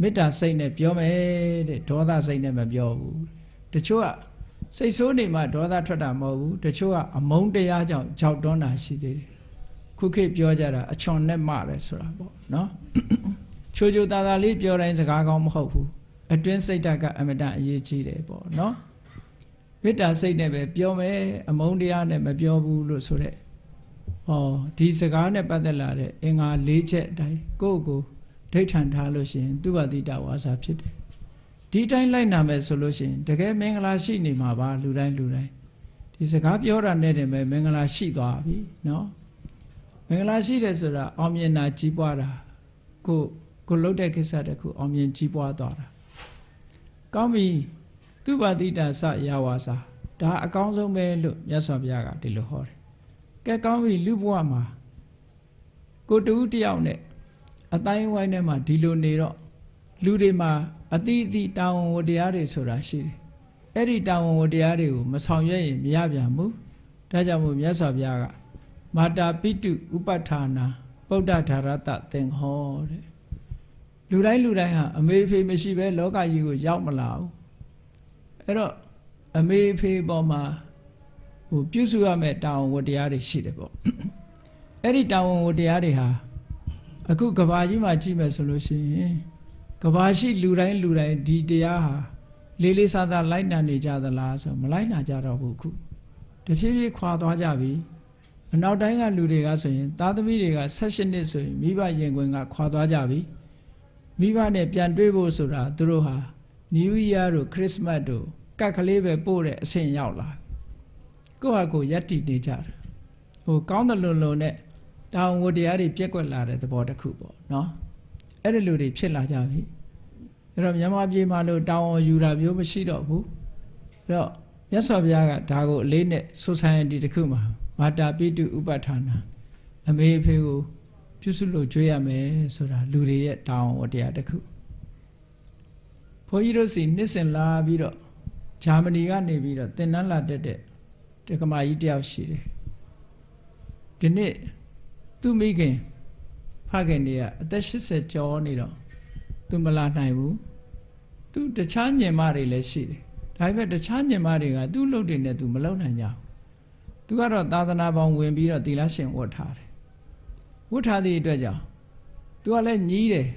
မေတ္တာစိတ်နဲ့ပြောမယ်တဲ့ဒေါသစိတ်နဲ့မပြောဘူးတချို့ကစိတ်ဆိုးနေမှဒေါသထွက်တာမဟုတ်ဘူးတချို့ကအမုန်းတရားကြောင့်ကြောက်တွန်းတာရှိသေးတယ်ခုခေတ်ပြောကြတာအချွန်နဲ့မှတယ်ဆိုတာပေါ့နော်ချိုတာတာလေးပြောတိုင်းစကားကောင်းမဟုတ်ဘူးအတွင်းစိတ်ဓာတ်ကအမတန်အရေးကြီးတယ်ပေါ့နော်မေတ္တာစိတ်နဲ့ပဲပြောမယ်အမုန်းတရားနဲ့မပြောဘူးလို့ဆိုတဲ့ဒီစကားနဲ့ပတ်သက်လာတဲ့အင်္ဂါ၄ချက်အတိုင်းကိုယ့်ကိုဒိဋ္ဌံထားလို့ရှိရင်သူဘတိတဝါစာဖြစ်တယ်ဒီတိုင်းလိုက်နာမယ်ဆိုလို့ရှိရင်တကယ်မင်္ဂလာရှိနေမှာပါလူတိုင်းဒီစကားပြောတာနဲ့တည်းပဲမင်္ဂလာရှိသွားပြီနော်မင်္ဂလာရှိတယ်ဆိုတာအောင်မြင်တာကြီးပွားတာကိုလှုပ်တဲ့ကိစ္စတခုအောင်မြင်ကြီးပွားသွားတာကောင်းပြီသူပါတိတာစယာဝါစာဒါအကောင်းဆုံးပဲလို့မြတ်စွာဘုရားကဒီလိုဟောတယ်ကဲကောင်းပြီလူဘဝမှာကိုတူတယောက်နဲ့အတိုင်းဝိုင်းထဲမှာဒီလိုနေတော့လူတွေမှာအတိအသည့်တာဝန်ဝတ္တရားတွေဆိုတာရှိတယ်အဲ့ဒီတာဝန်ဝတ္တရားတွေကိုမဆောင်ရွက်ရင်မရပြန်ဘူးဒါကြောင့်မို့မြတ်စွာဘုရားကမာတာပိတုဥပဋ္ဌာနာဗုဒ္ဓဓာရတသင်္ဟောတဲ့လူတိုင်းဟာအမေဖေမရှိဘဲလောကကြီးကိုရောက်မလာဘူးအဲ့တော့အမေဖေပေါ်မှာပြုစုရမယ့်တာဝန်ဝတ္တရားတွေရှိတယ်ပေါ့အဲ့ဒီတာဝန်ဝတ္တရားတွေဟာအခုကဘာကြီးမှာကြည့်မယ်ဆိုလို့ရှိရင်ကဘာရှိလူတိုင်းဒီတရားဟာလေးစားစားလိုက်နာနေကြသလားဆိုမလိုက်နာကြတော့ဘူးခုတဖြည်းဖြည်းခွာသွားကြပြီအနောက်တိုင်းကလူတွေကဆိုရင်သားသမီးတွေက18နှစ်ဆိုရင်မိဘရင်ခွင်ကခွာသွားကြပြီမိဘနဲ့ပြန်တွေ့ဖို့ဆိုတာသူတို့ဟာ New Year တို့ Christmas တို့ကတ်ကလေးပဲပို့တဲ့အဆင့်ရောက်လာကိုယ့်ဟာကိုယ်ယက်တည်နေကြတယ်ကောင်းတယ်လို့နဲ့တောင်ဝတရားတွေပြက်ကွက်လာတဲ့သဘောတစ်ခုပေါ့နော်အဲ့ဒီလူတွေဖြစ်လာကြပြီ အဲ့တော့မြန်မာပြည်မှာလို့တောင်းအောင်ယူတာမျိုးမရှိတော့ဘူးအဲ့တော့မြတ်စွာဘုရားကဒါကိုအလေးနဲ့ society တစ်ခုမှာမာတာပိတုဥပဋ္ဌာနာအမေအဖေကိုပြုစုလို့ကြွေးရမယ်ဆိုတာလူတွေရဲ့တောင်းဝတရားတစ်ခုဘုန်းကြီးတို့စီနှစ်စဉ်လာပြီးတော့ဂျာမနီကနေပြီးတော့သင်တန်းလာတက်တဲ့တက္ကမကြီးတယောက်ရှိတယ်ဒီနေ့သူ့မိခင်ဖခင်တွေကအသက်80ကျော်နေတော့သူမလာနိုင်ဘူးသူတခြားညင်မတွေလည်းရှိတယ်ဒါပေမဲ့တခြားညင်မတွေကသူ့လုပ်တွေနဲ့သူမလုပ်နိုင်ကြဘူးသူကတော့သာသနာပေါင်းဝင်ပြီးတော့သီလရှင်ဝတ်ထားတယ်ဝတ်ထားသည့်အတွက်ကြောင့်သူကလည်းညီးတယ်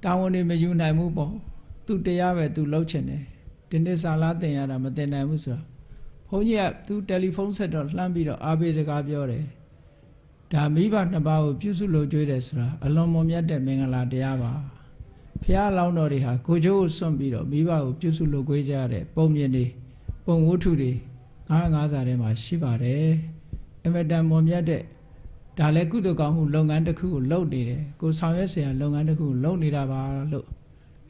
တာဝန်တွေမယူနိုင်ဘူးပေါ့သူတရားပဲသူလုပ်ချင်တယ်ဒီနေ့စာလားတင်ရတာမတင်နိုင်ဘူးဆိုတော့ဘုန်းကြီးကသူတယ်လီဖုန်းဆက်တော့လှမ်းပြီးတော့အားပေးစကားပြောတယ်ဒါမိဘနှစ်ပါးကိုပြုစုလို့ကြွေးတယ်ဆိုတာအလွန်မွန်မြတ်တဲ့မင်္ဂလာတရားပါဘုရားလောင်းတော်တွေဟာကိုကျိုးကိုစွန့်ပြီးတော့မိဘကိုပြုစုလို့ကြွေးကြရတဲ့ပုံမြင်တွေပုံဝတ္ထုတွေ9စာထဲမှာရှိပါတယ်အမတန်မွန်မြတ်တဲ့ဒါလည်းကုသိုလ်ကောင်းမှုလုပ်ငန်းတစ်ခုကိုလုပ်နေတယ်ကိုဆောင်ရွက်เสียလုပ်ငန်းတစ်ခုကိုလုပ်နေတာပါလို့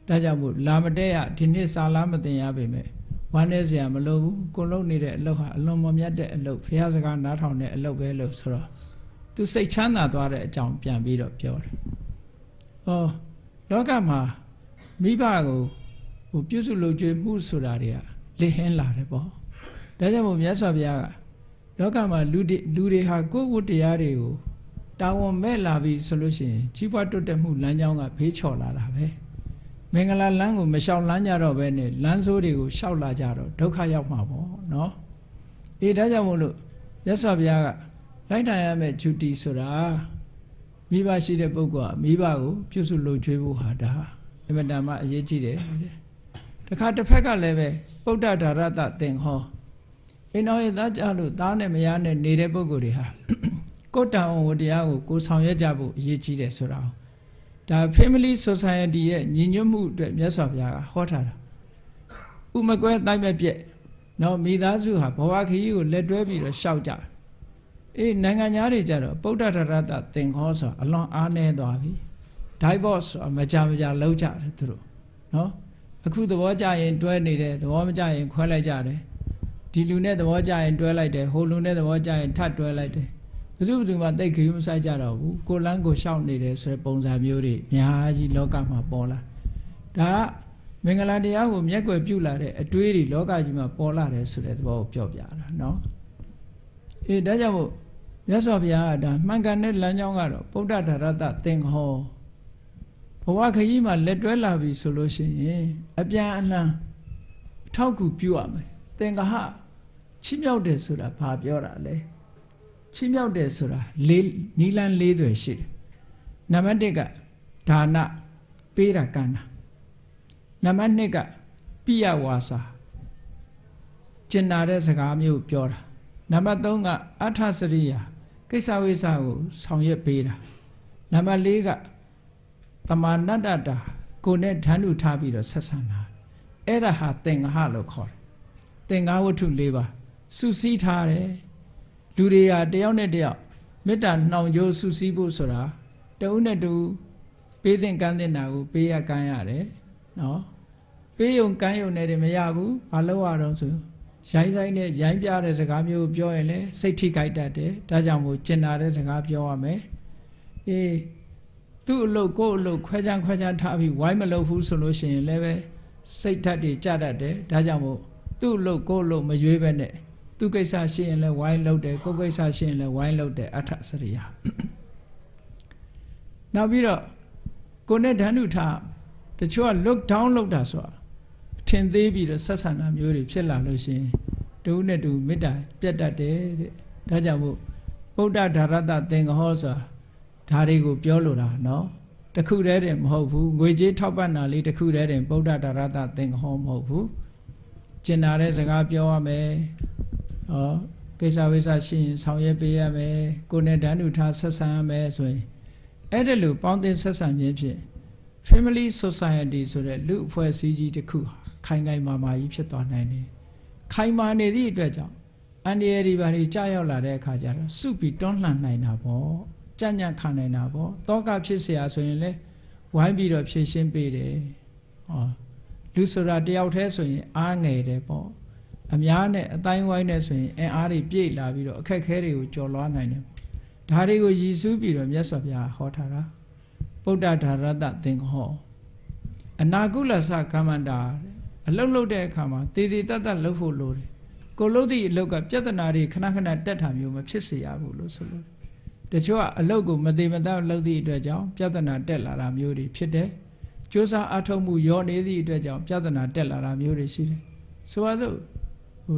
ဒါကြောင့်မို့လာမတဲ့ရဒီနေ့စာလားမတင်ရပေမဲ့ဝမ်းနေเสียမလို့ဘူးကိုလုပ်နေတဲ့အလုပ်ဟာအလွန်မွန်မြတ်တဲ့အလုပ်ဘုရားစကားနားထောင်တဲ့အလုပ်ပဲလို့ဆိုတော့သူစိတ်ချမ်းသာသွားတဲ့အကြောင်းပြန်ပြီးတော့ပြောတယ်။လောကမှာမိဘကိုပြုစုလုပ်ကြွေးမှုဆိုတာတွေကလေဟင်းလာတယ်ပေါ့။ဒါကြောင့်မို့မြတ်စွာဘုရားကလောကမှာလူတွေဟာကိုယ်ဝတ္တရားတွေကိုတာဝန်မဲ့လာပြီဆိုလို့ရှိရင်ကြီးပွားတိုးတက်မှုလမ်းကြောင်းကဘေးချော်လာတာပဲ။မင်္ဂလာလမ်းကိုမလျှောက်လမ်းကြတော့ပဲနဲ့လမ်းဆိုးတွေကိုလျှောက်လာကြတော့ဒုက္ခရောက်မှာပေါ့နော်။ဒါကြောင့်မို့လို့မြတ်စွာဘုရားကလိုက်နိုင်ရမယ့် duty ဆိုတာမိဘရှိတဲ့ပုဂ္ဂိုလ်ကမိဘကိုပြုစုလုပ်ကြွေးဖို့ဟာဒါအမှန်တမ်းအရေးကြီးတယ်တခါတစ်ဖက်ကလည်းပဲဗုဒ္ဓဒါရတသင်္ဟောအိမ်တော်ရဲ့သားကြလို့သားနဲ့မယားနဲ့နေတဲ့ပုဂ္ဂိုလ်တွေဟာကိုယ်တန်အောင်ဝတရားကိုကိုဆောင်ရွက်ကြဖို့အရေးကြီးတယ်ဆိုတာဒါ family society ရဲ့ညီညွတ်မှုအတွက်မြတ်စွာဘုရားကဟောထားတာဥမကွဲတိုင်းမဲ့ပြက်နော်မိသားစုဟာဘဝခရီးကိုလက်တွဲပြီးတော့ရှောက်ကြနိုင်ငံသားတွေကြတော့ဗုဒ္ဓဒါရတသင်္ဟောဆိုအလွန်အားနည်းသွားပြီ divorce မကြလောက်ကြတယ်သူတို့နော်အခုသဘောကျရင်တွဲနေတယ်သဘောမကျရင်ခွဲလိုက်ကြတယ်ဒီလူနဲ့သဘောကျရင်တွဲလိုက်တယ်ဟိုလူနဲ့သဘောကျရင်ထပ်တွဲလိုက်တယ်ဘယ်သူမှတိတ်ခရီးမဆိုင်ကြတော့ဘူးကိုလန်းကိုရှောက်နေတယ်ဆိုတဲ့ပုံစံမျိုးတွေအများကြီးလောကမှာပေါ်လာဒါကမင်္ဂလာတရားကိုမျက်ကွယ်ပြုလာတဲ့အတွေးတွေလောကကြီးမှာပေါ်လာတယ်ဆိုတဲ့သဘောကိုပြောပြတာနော်ဒါကြောင့်မို့မြတ်စွာဘုရားကဒါမှန်ကန်တဲ့လမ်းကြောင်းကတော့ဗုဒ္ဓဒါရတသင်္ဟောဘဝခရီးမှာလက်တွဲလာပြီဆိုလို့ရှိရင်အပြန်အလှန်ထောက်ကူပြုရမယ်သင်္ဃဟချီးမြှောက်တယ်ဆိုတာဘာပြောတာလဲချီးမြှောက်တယ်ဆိုတာနီလန်း၄သွယ်ရှိတယ်နံပါတ်1ကဒါနပေးတာကန္နာနံပါတ်2ကပိယဝါစာကျင်နာတဲ့စကားမျိုးပြောတာနံပါတ်3ကအထစရိယာကိစ္စဝိစ္စကိုဆောင်ရွက်ပေးတာနံပါတ်4ကတမာနတ္တတာကိုယ်နဲ့ဓာတ်ဥထားပြီးတော့ဆက်ဆံတာအဲ့ဒါဟာသင်္ဃဟလို့ခေါ်တယ်သင်္ဃဝတ္ထု၄ပါးစုစည်းထားတယ်လူတွေဟာတယောက်နဲ့တယောက်မေတ္တာနှောင်ကြိုးစုစည်းဖို့ဆိုတာတဦးနဲ့တဦးပေးသင်ကမ်းသင်တာကိုပေးရကမ်းရတယ်နော်ပေးယုံကမ်းယုံနဲ့တည်းမရဘူးမလုပ်ရတော့ဆိုရိုင်းဆိုင်နဲ့ရိုင်းပြတဲ့စကားမျိုးပြောရင်လည်းစိတ်ထိခိုက်တတ်တယ်ဒါကြောင့်မို့ကျင်နာတဲ့စကားပြောရမယ်သူ့အလုပ်ကိုယ့်အလုပ်ခွဲခြားထားပြီးဝိုင်းမလုပ်ဘူးဆိုလို့ရှိရင်လည်းပဲစိတ်ဓာတ်တွေကြတတ်တယ်ဒါကြောင့်မို့သူ့အလုပ်ကိုယ့်အလုပ်မရွေးပဲနဲ့သူကိစ္စရှိရင်လည်းဝိုင်းလုပ်တယ်ကိုယ်ကိစ္စရှိရင်လည်းဝိုင်းလုပ်တယ်အထစရိယာနောက်ပြီးတော့ကိုယ်နဲ့ဓာတ်ဥထားတချို့က look down လုပ်တာဆိုတာထင်သေးပြီးတော့ဆက်ဆံတာမျိုးတွေဖြစ်လာလို့ရှိရင်တူနဲ့တူမေတ္တာပြတ်တတ်တယ်တဲ့ဒါကြောင့်မို့ဗုဒ္ဓဒါရတသင်္ဃဟောဆိုတာဒါတွေကိုပြောလို့တာနော်တခုတည်းတည်းမဟုတ်ဘူးငွေကြေးထောက်ပံ့တာလေးတခုတည်းတည်းဗုဒ္ဓဒါရတသင်္ဃဟောမဟုတ်ဘူးကျင်နာတဲ့စကားပြောရမယ်ကိစ္စဝိစ္စရှိရင်ဆောင်ရွက်ပေးရမယ်ကိုယ်နဲ့ဓာတ်ဥထားဆက်ဆံရမယ်ဆိုရင်အဲ့ဒါလိုပေါင်းသင်းဆက်ဆံခြင်းဖြင့် family society ဆိုတဲ့လူအဖွဲ့အစည်းကြီးတစ်ခုခိုင်ခိုင်မာမာကြီးဖြစ်သွားနိုင်တယ်ခိုင်မာနေသည့်အတွက်ကြောင့်အန္တရာယ်တွေဘာတွေကြာရောက်လာတဲ့အခါကျတော့စုပြီးတွန်းလှန်နိုင်တာပေါ့ကြံ့ခံနိုင်တာပေါ့တောကဖြစ်เสียဆိုရင်လေဝိုင်းပြီးတော့ဖြည့်ရှင်းပေးတယ် လူဆိုတာတယောက်တည်းဆိုရင်အားငယ်တယ်ပေါ့အများနဲ့အတိုင်းဝိုင်းနဲ့ဆိုရင်အင်အားတွေပြည့်လာပြီးတော့အခက်ခဲတွေကိုကျော်လွှားနိုင်တယ်ဒါတွေကိုရည်စူးပြီးတော့မြတ်စွာဘုရားဟောထားတာဗုဒ္ဓဓာရတသင်္ခောအနာကုလသကမ္မန္တာအလုတ်လုတ်တဲ့အခါမှာတည်တည်တတ်တတ်လှုပ်ဖို့လိုတယ်ကိုလှုပ်သည့်အလုတ်ကပြဿနာတွေခဏခဏတက်တာမျိုးမဖြစ်စေရဘူးလို့ဆိုလို့တချို့ကအလုတ်ကိုမသေးမတတ်လှုပ်သည့်အတွက်ကြောင့်ပြဿနာတက်လာတာမျိုးတွေဖြစ်တယ်ကြိုးစားအထောက်မှုရောနေသည့်အတွက်ကြောင့်ပြဿနာတက်လာတာမျိုးတွေရှိတယ်ဆိုပါစို့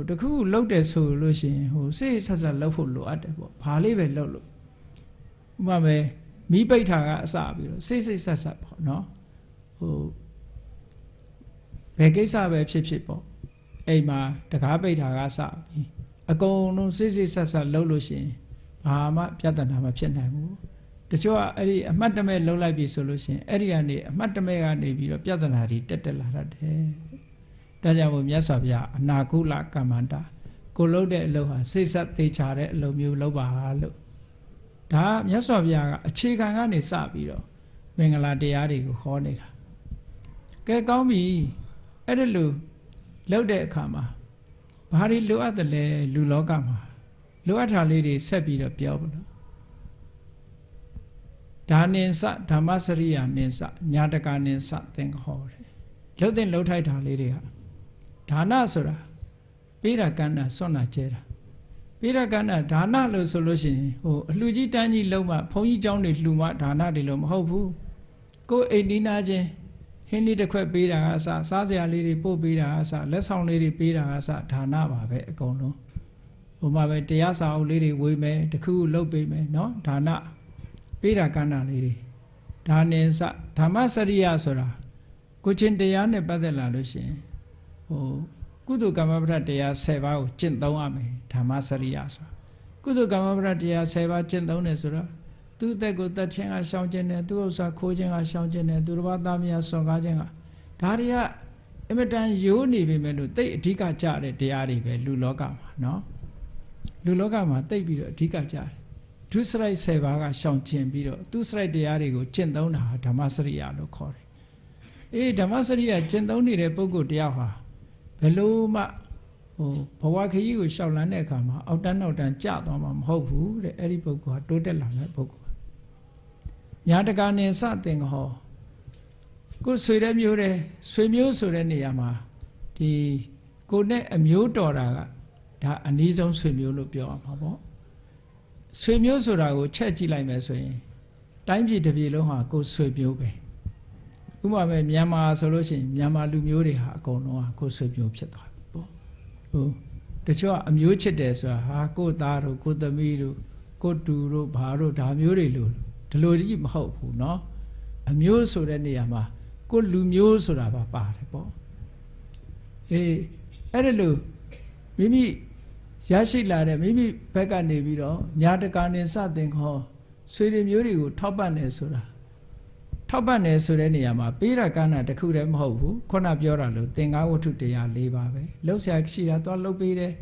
တခုလှုပ်တယ်ဆိုလို့ရှိရင်စိတ်ဆက်ဆက်လှုပ်ဖို့လိုအပ်တယ်ပေါ့ဘာလေးပဲလှုပ်လို့ဥပမာပဲမီးပိတ်တာကအစပြီးတော့စိတ်ဆက်ဆက်ပေါ့နော်ဘယ်ကိစ္စပဲဖြစ်ဖြစ်ပေါ့အိမ်မှာတကားပိတ်တာကစပြီးအကုန်လုံးစိတ်ဆက်ဆက်လှုပ်လို့ရှိရင်ဘာမှပြဿနာမဖြစ်နိုင်ဘူးတချို့ကအဲ့ဒီအမှတ်တမဲ့လှုပ်လိုက်ပြီဆိုလို့ရှိရင်အဲ့ဒီကနေအမှတ်တမဲ့ကနေပြီးတော့ပြဿနာတွေတက်လာတတ်တယ်ဒါကြောင့်မို့မြတ်စွာဘုရားအနာကုလကမ္မန္တာကိုလှုပ်တဲ့အလုပ်ဟာစိတ်ဆက်သေးချတဲ့အလုပ်မျိုးလုပ်ပါလို့ဒါမြတ်စွာဘုရားကအခြေခံကနေစပြီးတော့မင်္ဂလာတရားတွေကိုဟောနေတာကဲကောင်းပြီအဲ့ဒါလို့လှုပ်တဲ့အခါမှာဘာတွေလိုအပ်တယ်လဲလူလောကမှာလိုအပ်တာလေးတွေဆက်ပြီးတော့ပြောပါလို့ဒါနိစ္စဓမ္မစရိယာနိစ္စညာတကာနိစ္စသင်္ခောတယ်လှုပ်တဲ့လှုပ်ထိုက်တာလေးတွေကဒါနဆိုတာပေးတာကမ်းတာစွန့်တာကျဲတာပေးတာကမ်းတာဒါနလို့ဆိုလို့ရှိရင်အလှကြီးတန်းကြီးလုံးမှဘုန်းကြီးเจ้าတွေလှူမှဒါနတွေလို့မဟုတ်ဘူးကိုယ်အိမ်နီးနားချင်းဟင်းလေးတစ်ခွက်ပေးတာအစစားစရာလေးတွေပို့ပေးတာအစလက်ဆောင်လေးတွေပေးတာအစဒါနပါပဲအကုန်လုံးဟိုမှာပဲတရားစာအုပ်လေးတွေဝေမယ်တခုလှုပ်ပေးမယ်နော်ဒါနပေးတာကမ်းတာလေးတွေဒါနိစ္စဓမ္မစရိယဆိုတာကိုချင်းတရားနဲ့ပတ်သက်လာလို့ရှိရင်ကုသိုလ်ကမ္မပဋ္ဌတရား10ပါးကိုကျင့်သုံးရမယ်ဓမ္မစရိယဆိုတာကုသိုလ်ကမ္မပဋ္ဌတရား10ပါးကျင့်သုံးတယ်ဆိုတော့သူ့အသက်ကိုတတ်ခြင်းကရှောင်ခြင်းနဲ့သူ့ဥစ္စာခိုးခြင်းကရှောင်ခြင်းနဲ့သူတစ်ပါးသားမယားဆွန်ကားခြင်းကဒါတွေကအင်မတန်ရိုးနေပြီမဲ့လို့တိတ်အဓိကကြတဲ့တရားတွေပဲလူလောကမှာနော်လူလောကမှာတိတ်ပြီးတော့အဓိကကြတယ်ဒုစရိုက်10ပါးကရှောင်ကျင်ပြီးတော့သူစရိုက်တရားတွေကိုကျင့်သုံးတာဓမ္မစရိယလို့ခေါ်တယ်ဓမ္မစရိယကျင့်သုံးနေတဲ့ပုဂ္ဂိုလ်တရားဟာဘယ်လိုမှဘဝခရီးကိုရှောက်လန်းတဲ့အခါမှာအောက်တန်းနောက်တန်းကျသွားမှာမဟုတ်ဘူးတဲ့အဲ့ဒီပုဂ္ဂိုလ်ဟာတိုးတက်လာတဲ့ပုဂ္ဂိုလ်ညာတကာနဲ့စတင်ဟောကိုဆွေတဲ့မျိုးတဲ့ဆွေမျိုးဆိုတဲ့နေရာမှာဒီကိုနဲ့အမျိုးတော်တာကဒါအနည်းဆုံးဆွေမျိုးလို့ပြောရမှာပေါ့ဆွေမျိုးဆိုတာကိုချက်ကြည့်လိုက်မယ်ဆိုရင်တိုင်းပြည်တစ်ပြည်လုံးဟာကိုဆွေမျိုးပဲဥပမာပဲမြန်မာဆိုလို့ရှိရင်မြန်မာလူမျိုးတွေဟာအကုန်လုံးဟာကိုဆွေမျိုးဖြစ်သွားပြီပေါ့တချို့ကအမျိုးချစ်တယ်ဆိုတာဟာကိုသားတို့ကိုသမီးတို့ကိုတူတို့ဘာတို့ဒါမျိုးတွေလို့ဒီလိုကြီးမဟုတ်ဘူးเนาะအမျိုးဆိုတဲ့နေရာမှာကိုလူမျိုးဆိုတာပါပါတယ်ပေါ့အဲ့ဒါလို့မိမိရရှိလာတဲ့မိမိဘက်ကနေပြီးတော့ညာတကာနဲ့စတင်ခေါ်ဆွေတွေမျိုးတွေကိုထောက်ပံ့တယ်ဆိုတာထောက်ပံ့တယ်ဆိုတဲ့နေရာမှာပေးတာကမ်းတာတခုတည်းမဟုတ်ဘူးခုနပြောတာလို့သင်္ကားဝတ္ထုတရား၄ပါးပဲလှုပ်ရှားရှိတာသွားလှုပ်ပေးတယ်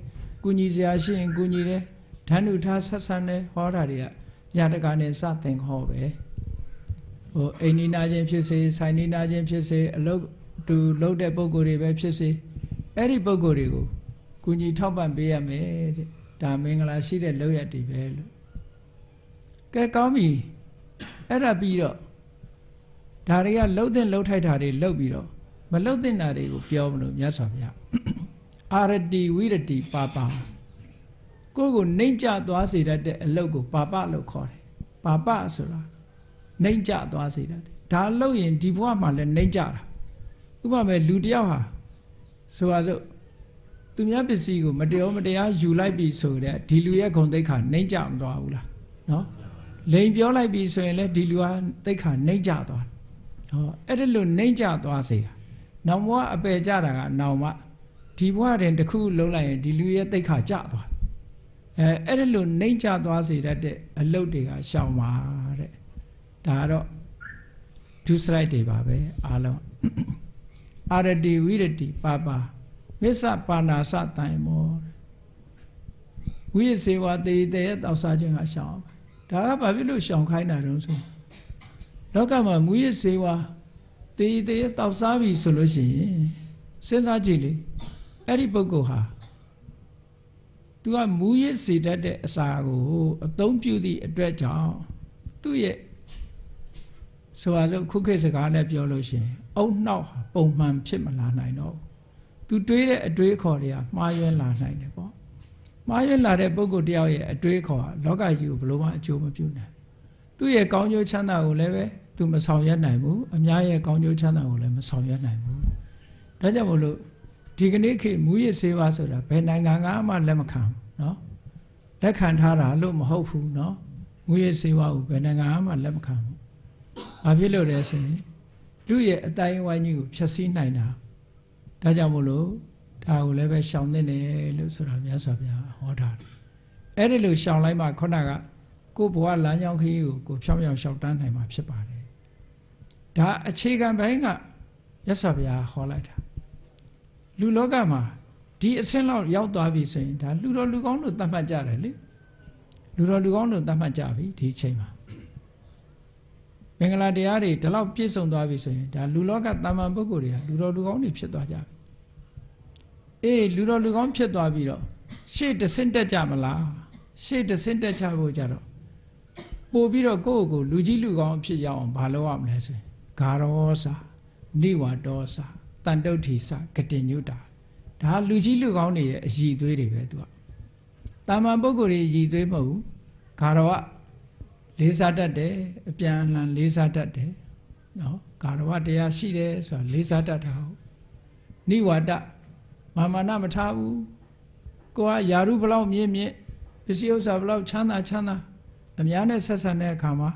ကုညီစရာရှိရင်ကုညီတယ်ဓာနုထားဆက်ဆံတယ်ဟောတာတွေကညာတကာနဲ့စတင်ခေါ်ပဲအိမ်နီးနာချင်းဖြစ်စေဆိုင်နီးနာချင်းဖြစ်စေအလုပ်တူလုပ်တဲ့ပုံကိုယ်တွေပဲဖြစ်စေအဲ့ဒီပုံကိုယ်တွေကိုကုညီထောက်ပံ့ပေးရမယ်တဲ့ဒါမင်္ဂလာရှိတဲ့လုပ်ရတည်ပဲလို့ကဲကောင်းပြီအဲ့ဒါပြီးတော့ဒါတွေကလှုပ်တဲ့လှုပ်ထိုက်တာတွေလှုပ်ပြီးတော့မလှုပ်တဲ့နာတွေကိုပြောမလို့မြတ်စွာဘုရားအာရတိဝိရတိပါပါကိုယ်ကိုနှိမ့်ကျသွားစေတတ်တဲ့အလုပ်ကိုပါပလို့ခေါ်တယ်ပါပဆိုတာနှိမ့်ကျသွားစေတတ်တယ်ဒါလှုပ်ရင်ဒီဘဝမှာလည်းနှိမ့်ကျတာဥပမာလူတယောက်ဟာဆိုပါစို့သူများပစ္စည်းကိုမတရားယူလိုက်ပြီဆိုတဲ့ဒီလူရဲ့ဂုဏ်သိက္ခာနှိမ့်ကျမသွားဘူးလားနော်လိန်ပြောလိုက်ပြီဆိုရင်လည်းဒီလူဟာသိက္ခာနှိမ့်ကျသွားအဲ့ဒါလို့နှိမ့်ကျသွားစေတာနောင်ဘဝအပယ်ကြတာကနောင်မှဒီဘဝတွင်တစ်ခုလုံးလိုက်ရင်ဒီလူရဲ့သိက္ခာကျသွားအဲ့ဒါလို့နှိမ့်ကျသွားစေတတ်တဲ့အလုတ်တွေကရှောင်ပါတဲ့ဒါကတော့ဒုစရိုက်တွေပါပဲအားလုံးအာရတိဝိရတိပါပါမစ္ဆပါဏာစတိုင်မောဝိရစေဝတေတေတောက်စားခြင်းကရှောင်ဒါကဘာဖြစ်လို့ရှောင်ခိုင်းတာတုံးဆိုလောကမှာမူရစေဝ တေတောက်စားပြီဆိုလို့ရှိရင်စဉ်းစားကြည့်လေအဲ့ဒီပုဂ္ဂိုလ်ဟာသူကမူရစ်စေတတ်တဲ့အစာကိုအသုံးပြုသည့်အတွက်ကြောင့်သူ့ရဲ့ဆိုပါစို့ခုခေတ်စကားနဲ့ပြောလို့ရှိရင်အုံနှောက်ပုံမှန်ဖြစ်မလာနိုင်တော့သူတွေးတဲ့အတွေးခေါ်တွေကမှားယွင်းလာနိုင်တယ်ပေါ့မှားယွင်းလာတဲ့ပုဂ္ဂိုလ်တယောက်ရဲ့အတွေးခေါ်ကလောကကြီးကိုဘယ်လိုမှအကျိုးမပြုနိုင်သူ့ရဲ့ကောင်းကျိုးချမ်းသာကိုလည်းပဲသူမဆောင်ရွက်နိုင်ဘူးအများရဲ့ကောင်းကျိုးချမ်းသာကိုလည်းမဆောင်ရွက်နိုင်ဘူးဒါကြောင့်မို့လို့ဒီကနေ့ခေတ်မူရစ်ဆေးဝါးဆိုတာဘယ်နိုင်ငံကမှလက်မခံဘူးเนาะလက်ခံထားတာလို့မဟုတ်ဘူးเนาะမူရစ်ဆေးဝါးကိုဘယ်နိုင်ငံမှလက်မခံဘူးဘာဖြစ်လို့လဲဆိုရင်လူရဲ့အတိုင်းဝိုင်းကြီးကိုဖျက်ဆီးနိုင်တာဒါကြောင့်မို့လို့ဒါကိုလည်းပဲရှောင်သင့်တယ်လို့ဆိုတာမြတ်စွာဘုရားဟောထားတယ်အဲ့ဒီလိုရှောင်လိုက်မှခုနကကိုယ်ဘဝလမ်းကြောင်းခရီးကိုဖြောင်းဖြောင်းရှောက်တန်းနိုင်မှာဖြစ်ပါတယ်ဒါအခြေခံပိုင်းကမြတ်စွာဘုရားဟောလိုက်တာလူလောကမှာဒီအဆင့်လောက်ရောက်သွားပြီဆိုရင်ဒါလူတော်လူကောင်းလို့သတ်မှတ်ကြတယ်လေလူတော်လူကောင်းလို့သတ်မှတ်ကြပြီဒီအချိန်မှာမင်္ဂလာတရားတွေဒီလောက်ပြည့်စုံသွားပြီဆိုရင်ဒါလူလောကတာမန်ပုဂ္ဂိုလ်တွေကလူတော်လူကောင်းတွေဖြစ်သွားကြပြီအေးလူတော်လူကောင်းဖြစ်သွားပြီးတော့ရှေ့တဆင့်တက်ကြမလားရှေ့တဆင့်တက်ချဖို့ကြတော့ပို့ပြီးတော့ကိုယ့်ကိုယ်လူကြီးလူကောင်းဖြစ်ရအောင်ဘာလုပ်ရမလဲဆိုရင်ဂါရောစာနိဝါဒောစာတန်တုဋ္ဌိစာကတိညုတာဒါလူကြီးလူကောင်းတွေရဲ့အည်သွေးတွေပဲသူကတာမန်ပုဂ္ဂိုလ်တွေအည်သွေးမဟုတ်ဘူးဂါရောလေးစားတတ်တယ်အပြန်အလှန်လေးစားတတ်တယ်နော်ဂါရဝတရားရှိတယ်ဆိုတာလေးစားတတ်တာဟုတ်နိဝါဒမာနမထားဘူးကိုကယာရုဘလောက်မြင့်မြင့်ပစ္စည်းဥစ္စာဘလောက်ချမ်းသာချမ်းသာအများနဲ့ဆက်ဆံတဲ့အခါမှာ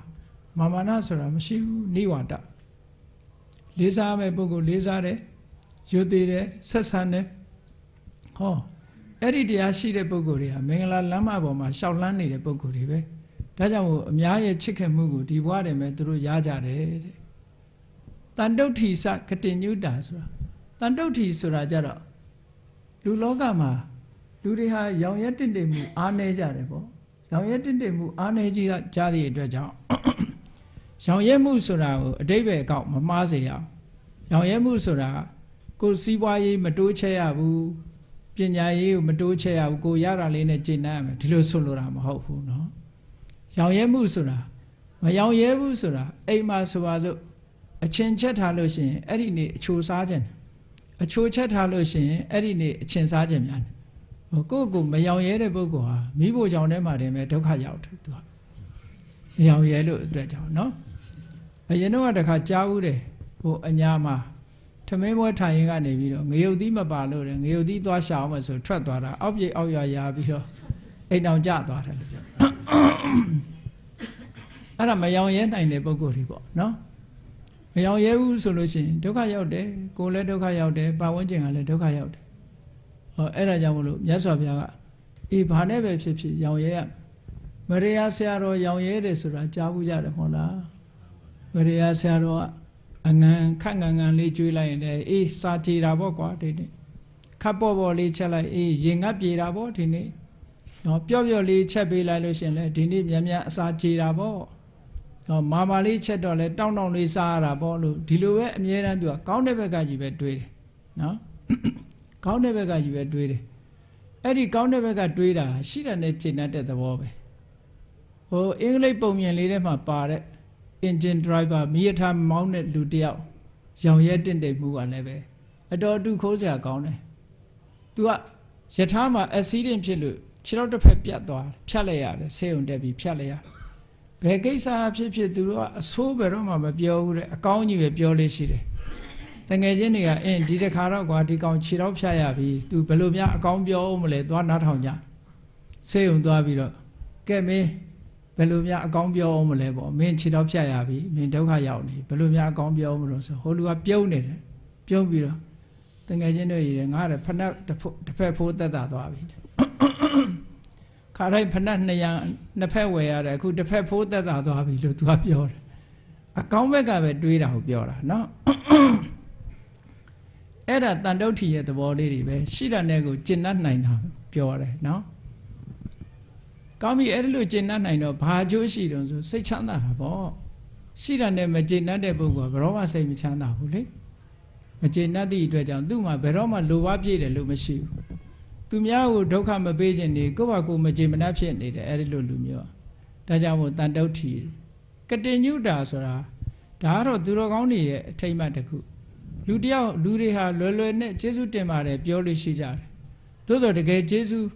မာနဆိုတာမရှိဘူးနိဝါဒလေးစားမဲ့ပုဂ္ဂိုလ်လေးစားတယ်ယူသေးတယ်ဆက်ဆံတယ်ဟောအဲ့ဒီတရားရှိတဲ့ပုဂ္ဂိုလ်တွေဟာမင်္ဂလာလမ်းမပေါ်မှာရှောက်လန်းနေတဲ့ပုဂ္ဂိုလ်တွေပဲဒါကြောင့်မို့အများရဲ့ချစ်ခင်မှုကိုဒီဘဝတည်းမှာသူတို့ရကြတယ်တဲ့တန်တုဋ္ဌိစကတိညုတာဆိုတာတန်တုဋ္ဌိဆိုတာကြတော့လူလောကမှာလူတွေဟာရောင်ရဲတင့်တယ်မှုအားနည်းကြတယ်ပေါ့ရောင်ရဲတင့်တယ်မှုအားနည်းကြတဲ့အတွက်ကြောင့်ရောင်ရဲမှုဆိုတာကိုအတိပ္ပယ်အကောက်မမှားစေရအောင်ရောင်ရဲမှုဆိုတာကိုယ်စီးပွားရေးမတိုးချဲ့ရဘူးပညာရေးကိုမတိုးချဲ့ရဘူးကိုရတာလေးနဲ့ကျင့်နိုင်ရမယ်ဒီလိုဆိုလိုတာမဟုတ်ဘူးเนาะရောင်ရဲမှုဆိုတာမရောင်ရဲဘူးဆိုတာအိမ်မှာဆိုပါစို့အချင်းချက်ထားလို့ရှိရင်အဲ့ဒီနေ့အချိုစားခြင်းအချိုချက်ထားလို့ရှိရင်အဲ့ဒီနေ့အချင်းစားခြင်းများတယ်ကိုယ့်ကိုမရောင်ရဲတဲ့ပုဂ္ဂိုလ်ဟာမိဖို့ကြောင့်ထဲမှာတည်းပဲဒုက္ခရောက်တယ်သူကမရောင်ရဲလို့အတွက်ကြောင့်เนาะအရင်တော့တခါကြားဘူးတယ်ဟိုအညာမှာထမင်းပွဲထိုင်ရင်ကနေပြီးတော့ငရုတ်သီးမပါလို့တယ်ငရုတ်သီးသွားရှာအောင်မယ်ဆိုထွက်သွားတာအောက်ပြေအောက်ရွာရာပြီးတော့အိမ်အောင်ကျသွားတယ်လို့ပြောအဲ့ဒါမရောင်ရဲနိုင်တဲ့ပုဂ္ဂိုလ်တွေပေါ့နော်မရောင်ရဲဘူးဆိုလို့ရှိရင်ဒုက္ခရောက်တယ်ကိုယ်လည်းဒုက္ခရောက်တယ်ပတ်ဝန်းကျင်ကလည်းဒုက္ခရောက်တယ်ဟောအဲ့ဒါကြောင့်မလို့မြတ်စွာဘုရားကအေးဘာနဲ့ပဲဖြစ်ဖြစ်ရောင်ရဲရမရိယာဆရာတော်ရောင်ရဲတယ်ဆိုတာကြားဘူးကြတယ်မဟုတ်လားမရိယာဆရာတော်ကအငံခက်ငံလေးကျွေးလိုက်ရင်လည်းအေးစာကြေတာပေါ့ကွာဒီနေ့ခပ်ပေါ့ပေါ့လေးချက်လိုက်အေးရင်ငတ်ပြေတာပေါ့ဒီနေ့နော်ပျော့ပျော့လေးချက်ပေးလိုက်လို့ရှင်လေဒီနေ့မြန်မြန်အစာကြေတာပေါ့နော်မာလေးချက်တော့လဲတောင်းတောင်းလေးစားရတာပေါ့လို့ဒီလိုပဲအမြဲတမ်းသူကကောင်းတဲ့ဘက်ကကြီးပဲတွေးတယ်နော်ကောင်းတဲ့ဘက်ကကြီးပဲတွေးတယ်အဲ့ဒီကောင်းတဲ့ဘက်ကတွေးတာရှိတဲ့နဲ့ကျင့်တဲ့သဘောပဲဟိုအင်္ဂလိပ်ပုံမြင်လေးထဲမှာပါတဲ့ engine driver မီးရထားမောင်းတဲ့လူတယောက်ရောင်ရဲတင့်တယ်မှုကလည်းပဲအတော်အတူခိုးစရာကောင်းတယ်သူကယထာမှာ accident ဖြစ်လို့ခြေထောက်တစ်ဖက်ပြတ်သွားဖြတ်လိုက်ရတယ်ဆေးရုံတက်ပြီးဖြတ်လိုက်ရတယ်ဘယ်ကိစ္စဖြစ်ဖြစ်သူတို့ကအဆိုးဘယ်တော့မှမပြောဘူးတဲ့အကောင်းကြီးပဲပြောလို့ရှိတယ်တငယ်ချင်းတွေကအင်းဒီတစ်ခါတော့ကွာဒီကောင်ခြေထောက်ဖြတ်ရပြီသူဘယ်လိုများအကောင်းပြောအောင်မလဲသွားနားထောင်ကြဆေးရုံသွားပြီးတော့ကဲမင်းဘယ်လိုများအကောင်းပြောအောင်မလဲပေါ့မင်းခြေထောက်ဖြတ်ရပြီမင်းဒုက္ခရောက်နေဘယ်လိုများအကောင်းပြောအောင်မလို့ဆိုဟိုလူကပြုံးနေတယ်ပြုံးပြီးတော့တငယ်ချင်းတွေရငါတဲ့ဖဏတစ်ဖက်ဖိုးသက်သာသွားပြီခါတိုင်းဖဏနှစ်ဖက်ဝယ်ရတယ်အခုတစ်ဖက်ဖိုးသက်သာသွားပြီလို့သူကပြောတယ်အကောင်းဘက်ကပဲတွေးတာကိုပြောတာနော်အဲ့ဒါတန်တုဋ္ဌိရဲ့သဘောလေးတွေပဲရှိတဲ့နဲ့ကိုကျင့်တတ်နိုင်တာပြောတယ်နော်ကောင်းပြီအဲ့ဒီလိုကျင့်တတ်နိုင်တော့ဘာအကျိုးရှိတုံးဆိုစိတ်ချမ်းသာတာပေါ့ ရှိတာနဲ့မကျေနပ်တဲ့ပုဂ္ဂိုလ်ကဘယ်တော့မှစိတ်မချမ်းသာဘူးလေမကျေနပ်သည့်အတွက်ကြောင့်သူ့မှာဘယ်တော့မှလိုပါပြည့်တယ်လို့မရှိဘူးသူများကိုဒုက္ခမပေးခြင်းနေကိုယ့်ဘာကိုယ်မကျေမနပ်ဖြစ်နေတယ်အဲ့ဒီလိုလူမျိုးဒါကြောင့်မို့တန်တုဋ္ဌိကတိညုတာဆိုတာဒါကတော့သူတော်ကောင်းတွေရဲ့အထိမ့်မှတ်တစ်ခုလူတယောက်လူတွေဟာလွယ်လွယ်နဲ့ကျေးဇူးတင်ပါတယ်ပြောလို့ရှိကြတယ်သို့တော်တကယ်ကျေးဇူး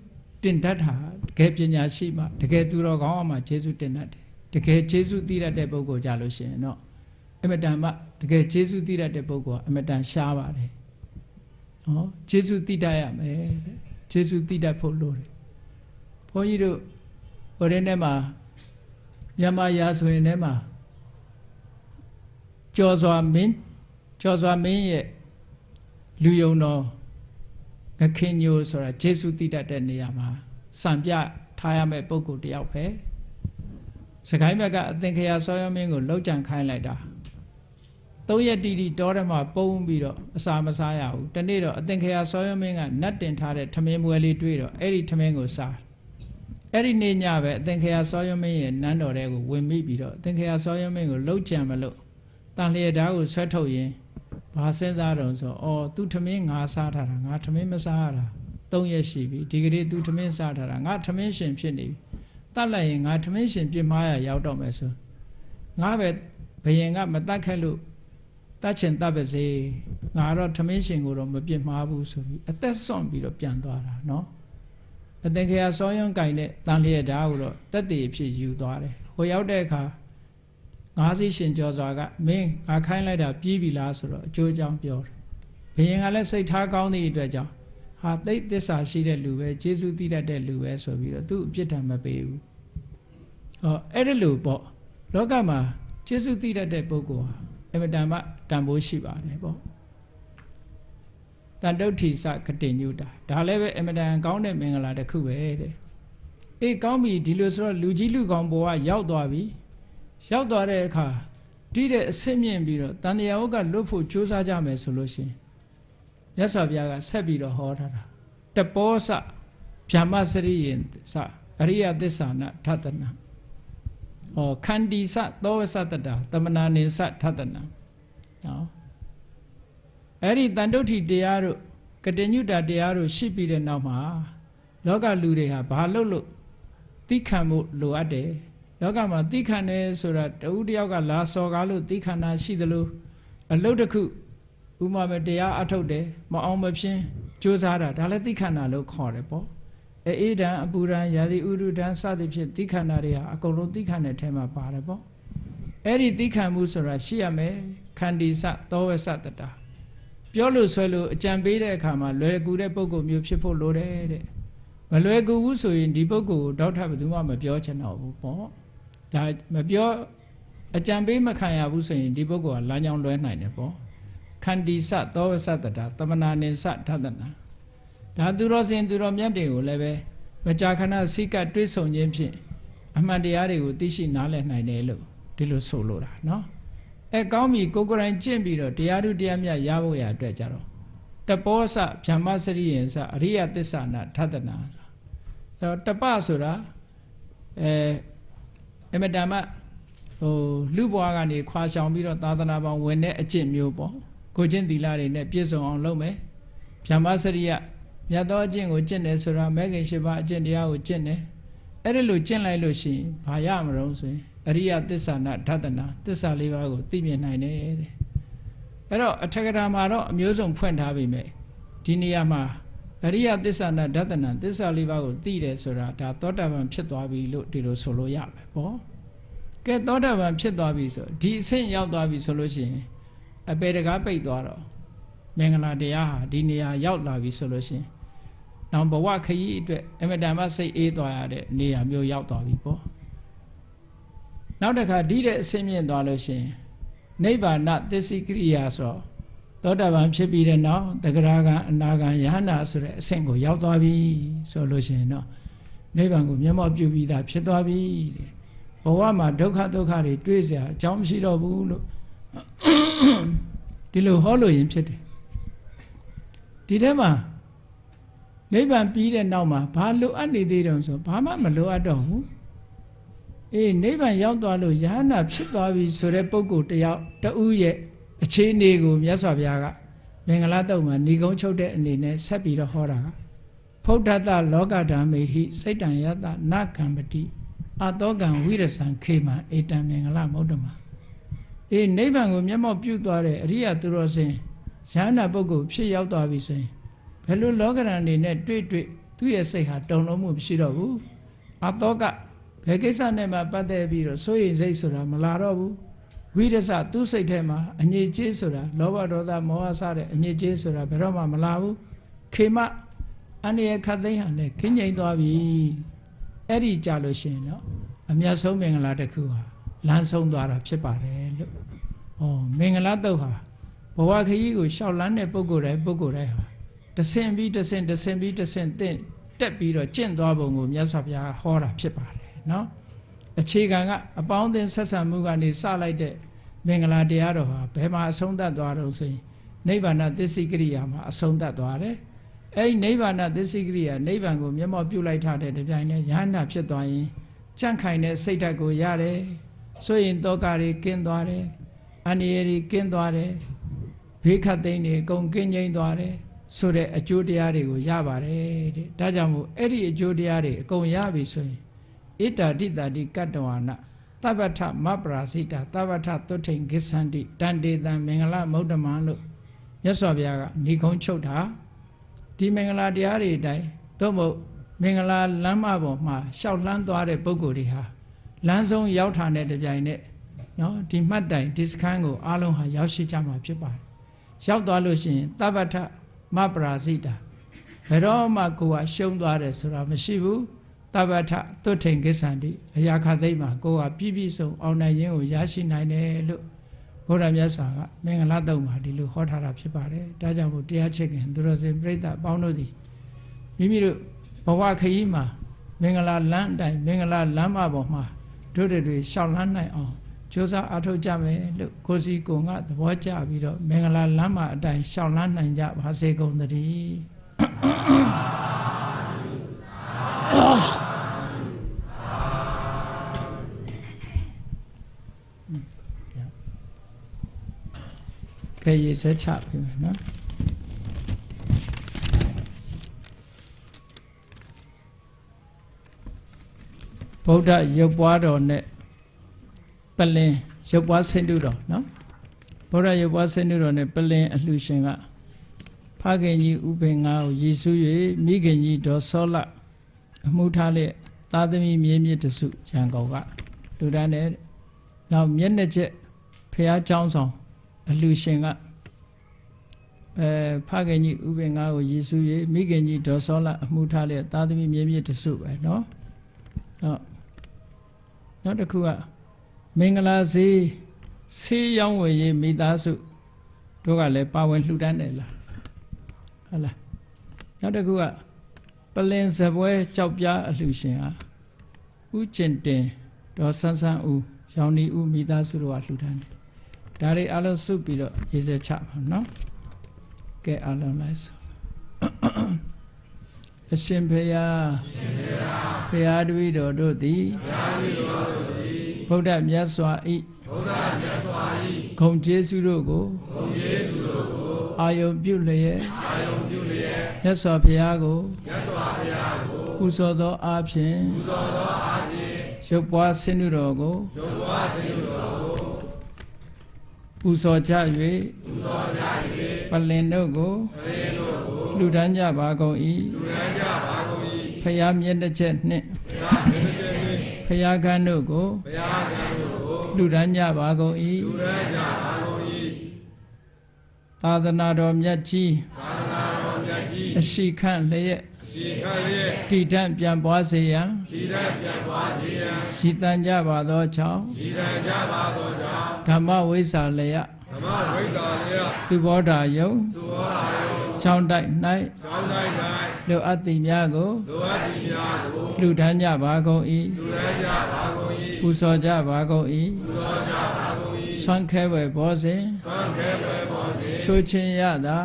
တင်တတ်တာတကယ်ပညာရှိမှတကယ်သူတော်ကောင်းမှကျေးဇူးတင်တတ်တယ်တကယ်ကျေးဇူးသိတတ်တဲ့ပုဂ္ဂိုလ်ကြလို့ရှိရင်တော့အမတန်မှတကယ်ကျေးဇူးသိတတ်တဲ့ပုဂ္ဂိုလ်ကအမတန်ရှားပါတယ်ဟောကျေးဇူးသိတတ်ရမယ်တဲ့ကျေးဇူးသိတတ်ဖို့လိုတယ်ဘုန်းကြီးတို့ဟိုတဲ့နေ့မှာမြန်မာရာဆိုရင်ထဲမှာကျော်စွာမင်းရဲ့လူယုံတော်ငခင်ညိုဆိုတာဂျေစုတိတတ်တဲ့နေရာမှာစံပြထားရမယ့်ပုဂ္ဂိုလ်တယောက်ပဲစကိုင်းဘက်ကအသင်္ခရာဆောရောမင်းကိုလှုပ်ကြံခိုင်းလိုက်တာ3 ရက်တိတိတောထဲမှာပုံပြီးတော့အစာမစားရဘူးတနေ့တော့အသင်္ခရာဆောရောမင်းကနတ်တင်ထားတဲ့ထမင်းပွဲလေးတွေ့တော့အဲ့ဒီထမင်းကိုစားအဲ့ဒီနေ့ညပဲအသင်္ခရာဆောရောမင်းရဲ့နန်းတော်ထဲကိုဝင်မိပြီးတော့အသင်္ခရာဆောရောမင်းကိုလှုပ်ကြံမလို့တန်လျက်ဓာတ်ကိုဆွဲထုတ်ရင်ဘာစဉ်းစားတော့ဆိုအော်သူထမင်းငါစားထားတာငါထမင်းမစားရတာ3 ရက်ရှိပြီဒီကနေ့သူထမင်းစားထားတာငါထမင်းရှင်ဖြစ်နေပြီတတ်လိုက်ရင်ငါထမင်းရှင်ပြစ်မှားရရောက်တော့မယ်ဆိုငါပဲဘယင်ကမတတ်ခဲ့လို့တတ်ချင်တတ်ပါစေငါတော့ထမင်းရှင်ကိုတော့မပြစ်မှားဘူးဆိုပြီးအသက်ဆွန့်ပြီးတော့ပြန်သွားတာနော်အသင်္ခရာစောယုံကင်တဲ့တန်လျက်ဓာတ်ကိုတော့တက်တည်ဖြစ်ယူသွားတယ်ဟိုရောက်တဲ့အခါငါးစီးရှင်ကျော်စွာကမင်းငါခိုင်းလိုက်တာပြီးပြီလားဆိုတော့အကျိုးအကြောင်းပြောတယ်ဘယင်ကလည်းစိတ်ထားကောင်းသည့်အတွက်ကြောင့်ဟာသိသစ္စာရှိတဲ့လူပဲကျေးဇူးသိတတ်တဲ့လူပဲဆိုပြီးတော့သူ့အပြစ်ဒဏ်မပေးဘူးဟောအဲ့ဒီလိုပေါ့လောကမှာကျေးဇူးသိတတ်တဲ့ပုဂ္ဂိုလ်ဟာအမတန်မှတန်ဖိုးရှိပါတယ်ပေါ့တန်တုဋ္ဌိစကတိညုတာဒါလည်းပဲအမတန်ကောင်းတဲ့မင်္ဂလာတစ်ခုပဲတဲ့အေးကောင်းပြီဒီလိုဆိုတော့လူကြီးလူကောင်းဘဝရောက်သွားပြီရောက်သွားတဲ့အခါဒီတဲ့အဆင့်မြင့်ပြီးတော့တန်တရားဥက္ကလွတ်ဖို့ကြိုးစားကြမယ်ဆိုလို့ရှိရင်မြတ်စွာဘုရားကဆက်ပြီးတော့ဟောထားတာတပောစဗျာမစရိယင်စအရိယသစ္စာနထတနာဟောခန္တီစသောဝစတတာတမနာနိစထတနာနော်အဲ့ဒီတန်တုဋ္ဌိတရားတို့ကတိညုတာတရားတို့ရှိပြီးတဲ့နောက်မှာလောကလူတွေဟာဘာလို့သိခံမှုလိုအပ်တယ်လောကမှာသိခံတယ်ဆိုတာတဦးတယောက်ကလာစော်ကားလို့သိခံတာရှိသလိုအလုတ်တစ်ခုဥမာပဲတရားအထုတ်တယ်မအောင်မဖြင်းကြိုးစားတာဒါလည်းသိခံတာလို့ခေါ်တယ်ပေါ့အေးဒံအပူဒံယာတိဥရုဒံစသည်ဖြင့်သိခံတာတွေဟာအကုန်လုံးသိခံတဲ့အထဲမှာပါတယ်ပေါ့အဲ့ဒီသိခံမှုဆိုတာရှိရမယ်ခန္တီစသောဝစတတာပြောလို့ဆွဲလို့အကြံပေးတဲ့အခါမှာလွယ်ကူတဲ့ပုဂ္ဂိုလ်မျိုးဖြစ်ဖို့လိုတယ်တဲ့မလွယ်ကူဘူးဆိုရင်ဒီပုဂ္ဂိုလ်ကိုတောက်ထပ်ဘယ်သူမှမပြောချင်တော့ဘူးပေါ့ဒါမပြောအကြံပေးမခံရဘူးဆိုရင်ဒီပုဂ္ဂိုလ်ကလမ်းကြောင်းလွဲနိုင်တယ်ပေါ့ခန္တီစသောဝစတတာတမနာနိစထတနာဒါသူတော်စင်သူတော်မြတ်တွေကိုလည်းပဲမကြာခဏစိကတွေးဆုံခြင်းဖြင့်အမှန်တရားတွေကိုသိရှိနားလည်နိုင်တယ်လို့ဒီလိုဆိုလိုတာနော်ကောင်းပြီကိုယ်ကိုယ်တိုင်ကျင့်ပြီးတော့တရားဓုတရားမြတ်ရဖို့ရအတွက်ကြတော့တပောစဗျာမစရိယင်စအရိယသစ္စာနာထတနာတပဆိုတာအမတန်မှလူဘွားကနေခွာရှောင်ပြီးတော့သာသနာပေါင်းဝင်တဲ့အကျင့်မျိုးပေါ့ကိုကျင့်သီလတွေနဲ့ပြည့်စုံအောင်လုပ်မယ်ဗျာမစရိယမြတ်သောအကျင့်ကိုကျင့်တယ်ဆိုတာမဲခင်၈ပါးအကျင့်တရားကိုကျင့်တယ်အဲ့ဒီလိုကျင့်လိုက်လို့ရှိရင်ဘာရမလို့ဆိုရင်အရိယသစ္စာနာဓတနာသစ္စာ၄ပါးကိုသိမြင်နိုင်တယ်တဲ့အဲ့တော့အထက်ကရာမှာတော့အမျိုးစုံဖွင့်ထားပြီမဲ့ဒီနေရာမှာအရိယသစ္စာနာဓတနာသစ္စာ၄ပါးကိုသိတယ်ဆိုတာဒါသောတာပန်ဖြစ်သွားပြီလို့ဒီလိုဆိုလို့ရမယ်ပေါ့ကဲသောတာပန်ဖြစ်သွားပြီဆိုဒီအဆင့်ရောက်သွားပြီဆိုလို့ရှိရင်အပေတကားပိတ်သွားတော့မင်္ဂလာတရားဟာဒီနေရာရောက်လာပြီဆိုလို့ရှိရင်နောက်ဘဝခရီးအတွက်အမတန်မှစိတ်အေးသွားရတဲ့နေရာမျိုးရောက်သွားပြီပေါ့နောက်တစ်ခါဒီတဲ့အဆင့်မြင့်သွားလို့ရှိရင်နိဗ္ဗာန်သစ္စိကရိယာဆိုသောတာပန်ဖြစ်ပြီးတဲ့နောက်တဂရဂံအနာဂံယဟနာဆိုတဲ့အဆင့်ကိုရောက်သွားပြီဆိုလို့ရှိရင်တော့နိဗ္ဗာန်ကိုမျက်မှောက်ပြုပြီးသားဖြစ်သွားပြီတဲ့ဘဝမှာဒုက္ခတွေတွေးเสียအကြောင်းမရှိတော့ဘူးလို့ဒီလိုဟောလို့ရင်ဖြစ်တယ်ဒီထဲမှာနိဗ္ဗာန်ပြီးတဲ့နောက်မှာဘာလိုအပ်နေသေးတုံးဆိုဘာမှမလိုအပ်တော့ဘူး နိဗ္ဗာန်ရောက်သွားလို့ယဟန္တာဖြစ်သွားပြီဆိုတဲ့ပုဂ္ဂိုလ်တယောက်တဦးရဲ့အခြေအနေကိုမြတ်စွာဘုရားကမင်္ဂလာတုတ်မှာဏိဂုံးချုပ်တဲ့အနေနဲ့ဆက်ပြီးတော့ဟောတာကဖုဒ္ဓတလောကဓမ္မေဟိစိတ်တံယတနကံပတိအတောကံဝိရဇံခေမံဧတံမင်္ဂလမௌဒ္ဓမာနိဗ္ဗာန်ကိုမျက်မှောက်ပြုသွားတဲ့အရိယသူတော်စင်ယဟန္တာပုဂ္ဂိုလ်ဖြစ်ရောက်သွားပြီဆိုရင်ဘယ်လိုလောကရန်အနေနဲ့တွေ့သူ့ရဲ့စိတ်ဟာတုန်လုံးမှုမရှိတော့ဘူးအတောကဘယ်ကိစ္စနဲ့မှပတ်သက်ပြီးတော့စိုးရိမ်စိတ်ဆိုတာမလာတော့ဘူးဝိရဇသူ့စိတ်ထဲမှာအငြိကျေးဆိုတာလောဘဒေါသမောဟစတဲ့အငြိကျေးဆိုတာဘယ်တော့မှမလာဘူးခေမအန္တရာယ်ခတ်သိမ်းဟန်နဲ့ခင်းငိမ့်သွားပြီအဲ့ဒီကြလို့ရှိရင်တော့အမြတ်ဆုံးမင်္ဂလာတစ်ခုဟာလမ်းဆုံးသွားတာဖြစ်ပါတယ်လို့မင်္ဂလာတုတ်ဟာဘဝခရီးကိုရှောက်လန်းတဲ့ပုဂ္ဂိုလ်တိုင်းဟာတဆင့်ပြီးတဆင့်တက်ပြီးတော့ကျင့်သွားပုံကိုမြတ်စွာဘုရားဟောတာဖြစ်ပါတယ်နော်အခြေခံကအပေါင်းအသင်းဆက်ဆံမှုကနေစလိုက်တဲ့မင်္ဂလာတရားတော်ဟာဘယ်မှာအဆုံးသတ်သွားတော့ဆိုရင်နိဗ္ဗာန်သစ္စိကရိယာမှာအဆုံးသတ်သွားတယ်အဲဒီနိဗ္ဗာန်သစ္စိကရိယာနိဗ္ဗာန်ကိုမျက်မှောက်ပြုလိုက်ထားတဲ့တပြိုင်တည်းယဟန္တာဖြစ်သွားရင်ကြန့်ခိုင်တဲ့စိတ်ဓာတ်ကိုရတယ်ဆိုရင်တောကတွေကင်းသွားတယ်အန္တရာယ်တွေကင်းသွားတယ်ဘေးခတ်သိမ်းတွေအကုန်ကင်းငြိမ်းသွားတယ်ဆိုတဲ့အကျိုးတရားတွေကိုရပါတယ်တဲ့ဒါကြောင့်မို့အဲ့ဒီအကျိုးတရားတွေအကုန်ရပြီဆိုရင်ဣတာတိတာတိကတ္တဝါနသဗ္ဗထမပရာစိတာသဗ္ဗထသုထိန်ဂစ္ဆန္တိတန်တေတံမင်္ဂလမௌဒ္ဓမံလို့မြတ်စွာဘုရားကဏိဂုံးချုပ်တာဒီမင်္ဂလာတရားတွေအတိုင်းသို့မဟုတ်မင်္ဂလာလမ်းမပေါ်မှာရှောက်လှမ်းသွားတဲ့ပုဂ္ဂိုလ်တွေဟာလမ်းဆုံးရောက်ထာတဲ့တပြိုင်နဲ့နော်ဒီမှတ်တိုင်ဒီစခန်းကိုအားလုံးဟာရောက်ရှိကြမှာဖြစ်ပါတယ်ရောက်သွားလို့ရှိရင်သဗ္ဗထမပရာစိတာဘယ်တော့မှကိုယ်ကရှုံးသွားတယ်ဆိုတာမရှိဘူးသဗ္ဗထသုထိန်ဂစ္ဆန္တိအရာခသိမ့်မှာကိုယ်ကပြည့်ပြည့်စုံအောင်နိုင်ခြင်းကိုရရှိနိုင်တယ်လို့ဘုရားမြတ်စွာကမင်္ဂလာတုတ်မှာဒီလိုဟောထားတာဖြစ်ပါတယ်ဒါကြောင့်မို့တရားချစ်ခင်သူတော်စင်ပြိဿအပေါင်းတို့သည်မိမိတို့ဘဝခရီးမှာမင်္ဂလာလမ်းအတိုင်းမင်္ဂလာလမ်းမပေါ်မှာတို့တွေရှောက်လန်းနိုင်အောင်ကြိုးစားအားထုတ်ကြမယ်လို့ကိုစီကိုငါသဘောကျပြီးတော့မင်္ဂလာလမ်းမအတိုင်းရှောက်လန်းနိုင်ကြပါစေကုန်သတည်းကဲရေစက်ချပြီနော်ဗုဒ္ဓရုပ်ပွားတော်နဲ့ပလင်ရုပ်ပွားဆင်းတုတော်နော်ဗုဒ္ဓရုပ်ပွားဆင်းတုတော်နဲ့ပလင်အလှရှင်ကဖခင်ကြီးဥပေငါကိုရည်စူး၍မိခင်ကြီးဒေါ်စောလအမှုထားလက်သားသမီးမြေးမြစ်တစုရန်ကုန်ကလူတန်းနဲ့နောက်မျက်နှာချက်ဖះเจ้าဆောင်အလှရှင်ကဖခင်ကြီးဥပေငါကိုရည်စူး၍မိခင်ကြီးဒေါ်စောလအမှုထားလက်သားသမီးမြေးမြစ်တစုပဲနော်နောက်တစ်ခုကမင်္ဂလာဆေးရောင်းဝယ်ရေးမိသားစုတို့ကလည်းပါဝင်လှူဒန်းတယ်လားဟုတ်လားနောက်တစ်ခုကပလင်စပွဲကြောက်ပြားအလှူရှင်ဟာဥကျင်တင်ဒေါ်ဆန်းဆန်းဦးရောင်နီဦးမိသားစုတို့ကလှူဒန်းတယ်ဒါတွေအလုံးစုပြီးတော့ရေးစချပါနော်ကဲအလုံးလိုက်ဆိုအရှင်ဖေယဖေယတပည့်တော်တို့သည်ဗုဒ္ဓမြတ်စွာဤဂုဏ်ကျေးဇူးတို့ကိုအာယုံပြုလျက်မြတ်စွာဘုရားကိုပူဇော်သောအားဖြင့်ရုပ်ပွားဆင်းတုတော်ကိုပူဇော်ကြ၍ပလင်တို့ကိုလှူဒန်းကြပါကုန်၏ဖယားမျက်နှာချက်နှင့်ဖယားခန်းတို့ကိုလှူဒန်းကြပါကုန်၏သာသနာတော်မြတ်ကြီးအရှိခန့်လျက်တည်တံ့ပြန်ပွားစေရန်ရှိတန်ကြပါသောကြောင့်ဓမ္မဝိဇ္ဇာလျက်သူဘောဓာယုံချောင်းတိုက်၌လိုအပ်သည်များကိုလှူဒန်းကြပါကုန်၏ပူဇော်ကြပါကုန်၏ဆွမ်းခဲဝယ်ဘောစဉ်ချိုးချင်းရတာ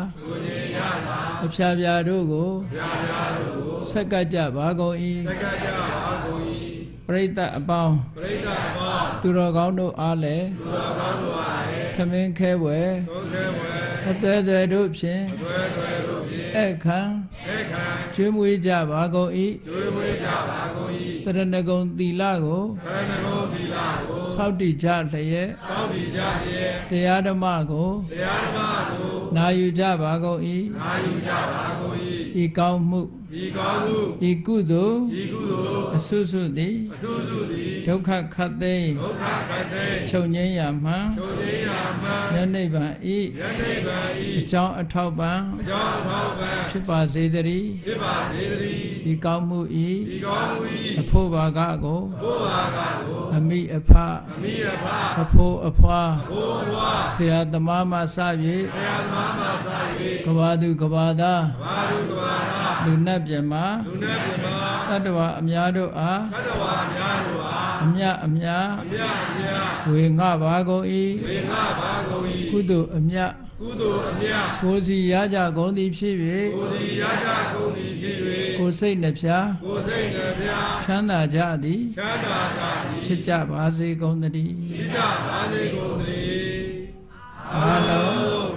အဖျားဖျားတို့ကိုဆက်ကပ်ကြပါကုန်၏ ပရိသတ်အပေါင်းသူတော်ကောင်းတို့အားလည်းထမင်းခဲဝယ်အသွဲသွဲတို့ဖြင့်အခမ်းကျွေးမွေးကြပါကုန်၏တရဏဂုံသီလကိုစောင့်တည်ကြလျက်တရားဓမ္မကိုနာယူကြပါကုန်၏ဤကောင်းမှုဤကုသိုလ်အဆုစုသည်ဒုက္ခခတ်သိမ်းချုပ်ငြိမ်းရာမှယနိဗ္ဗာန်ဤအကြောင်းအထောက်ပံ့ဖြစ်ပါစေတည်းဤကောင်းမှုဤအဖို့ဘာကကိုအမိအဖအဖို့အဖွာဆရာသမားမှစ၍ကဘာသူကဘာသားလူနတ်ပြမတတ္တဝအများတို့အားအမြဝေငှပါကုန်၏ကုသိုလ်အမြကိုယ်စီရကြကုန်သည်ဖြစ်၍ကိုယ်စိတ်နှဖျားချမ်းသာကြသည်ဖြစ်ကြပါစေကုန်သတည်းအားလုံး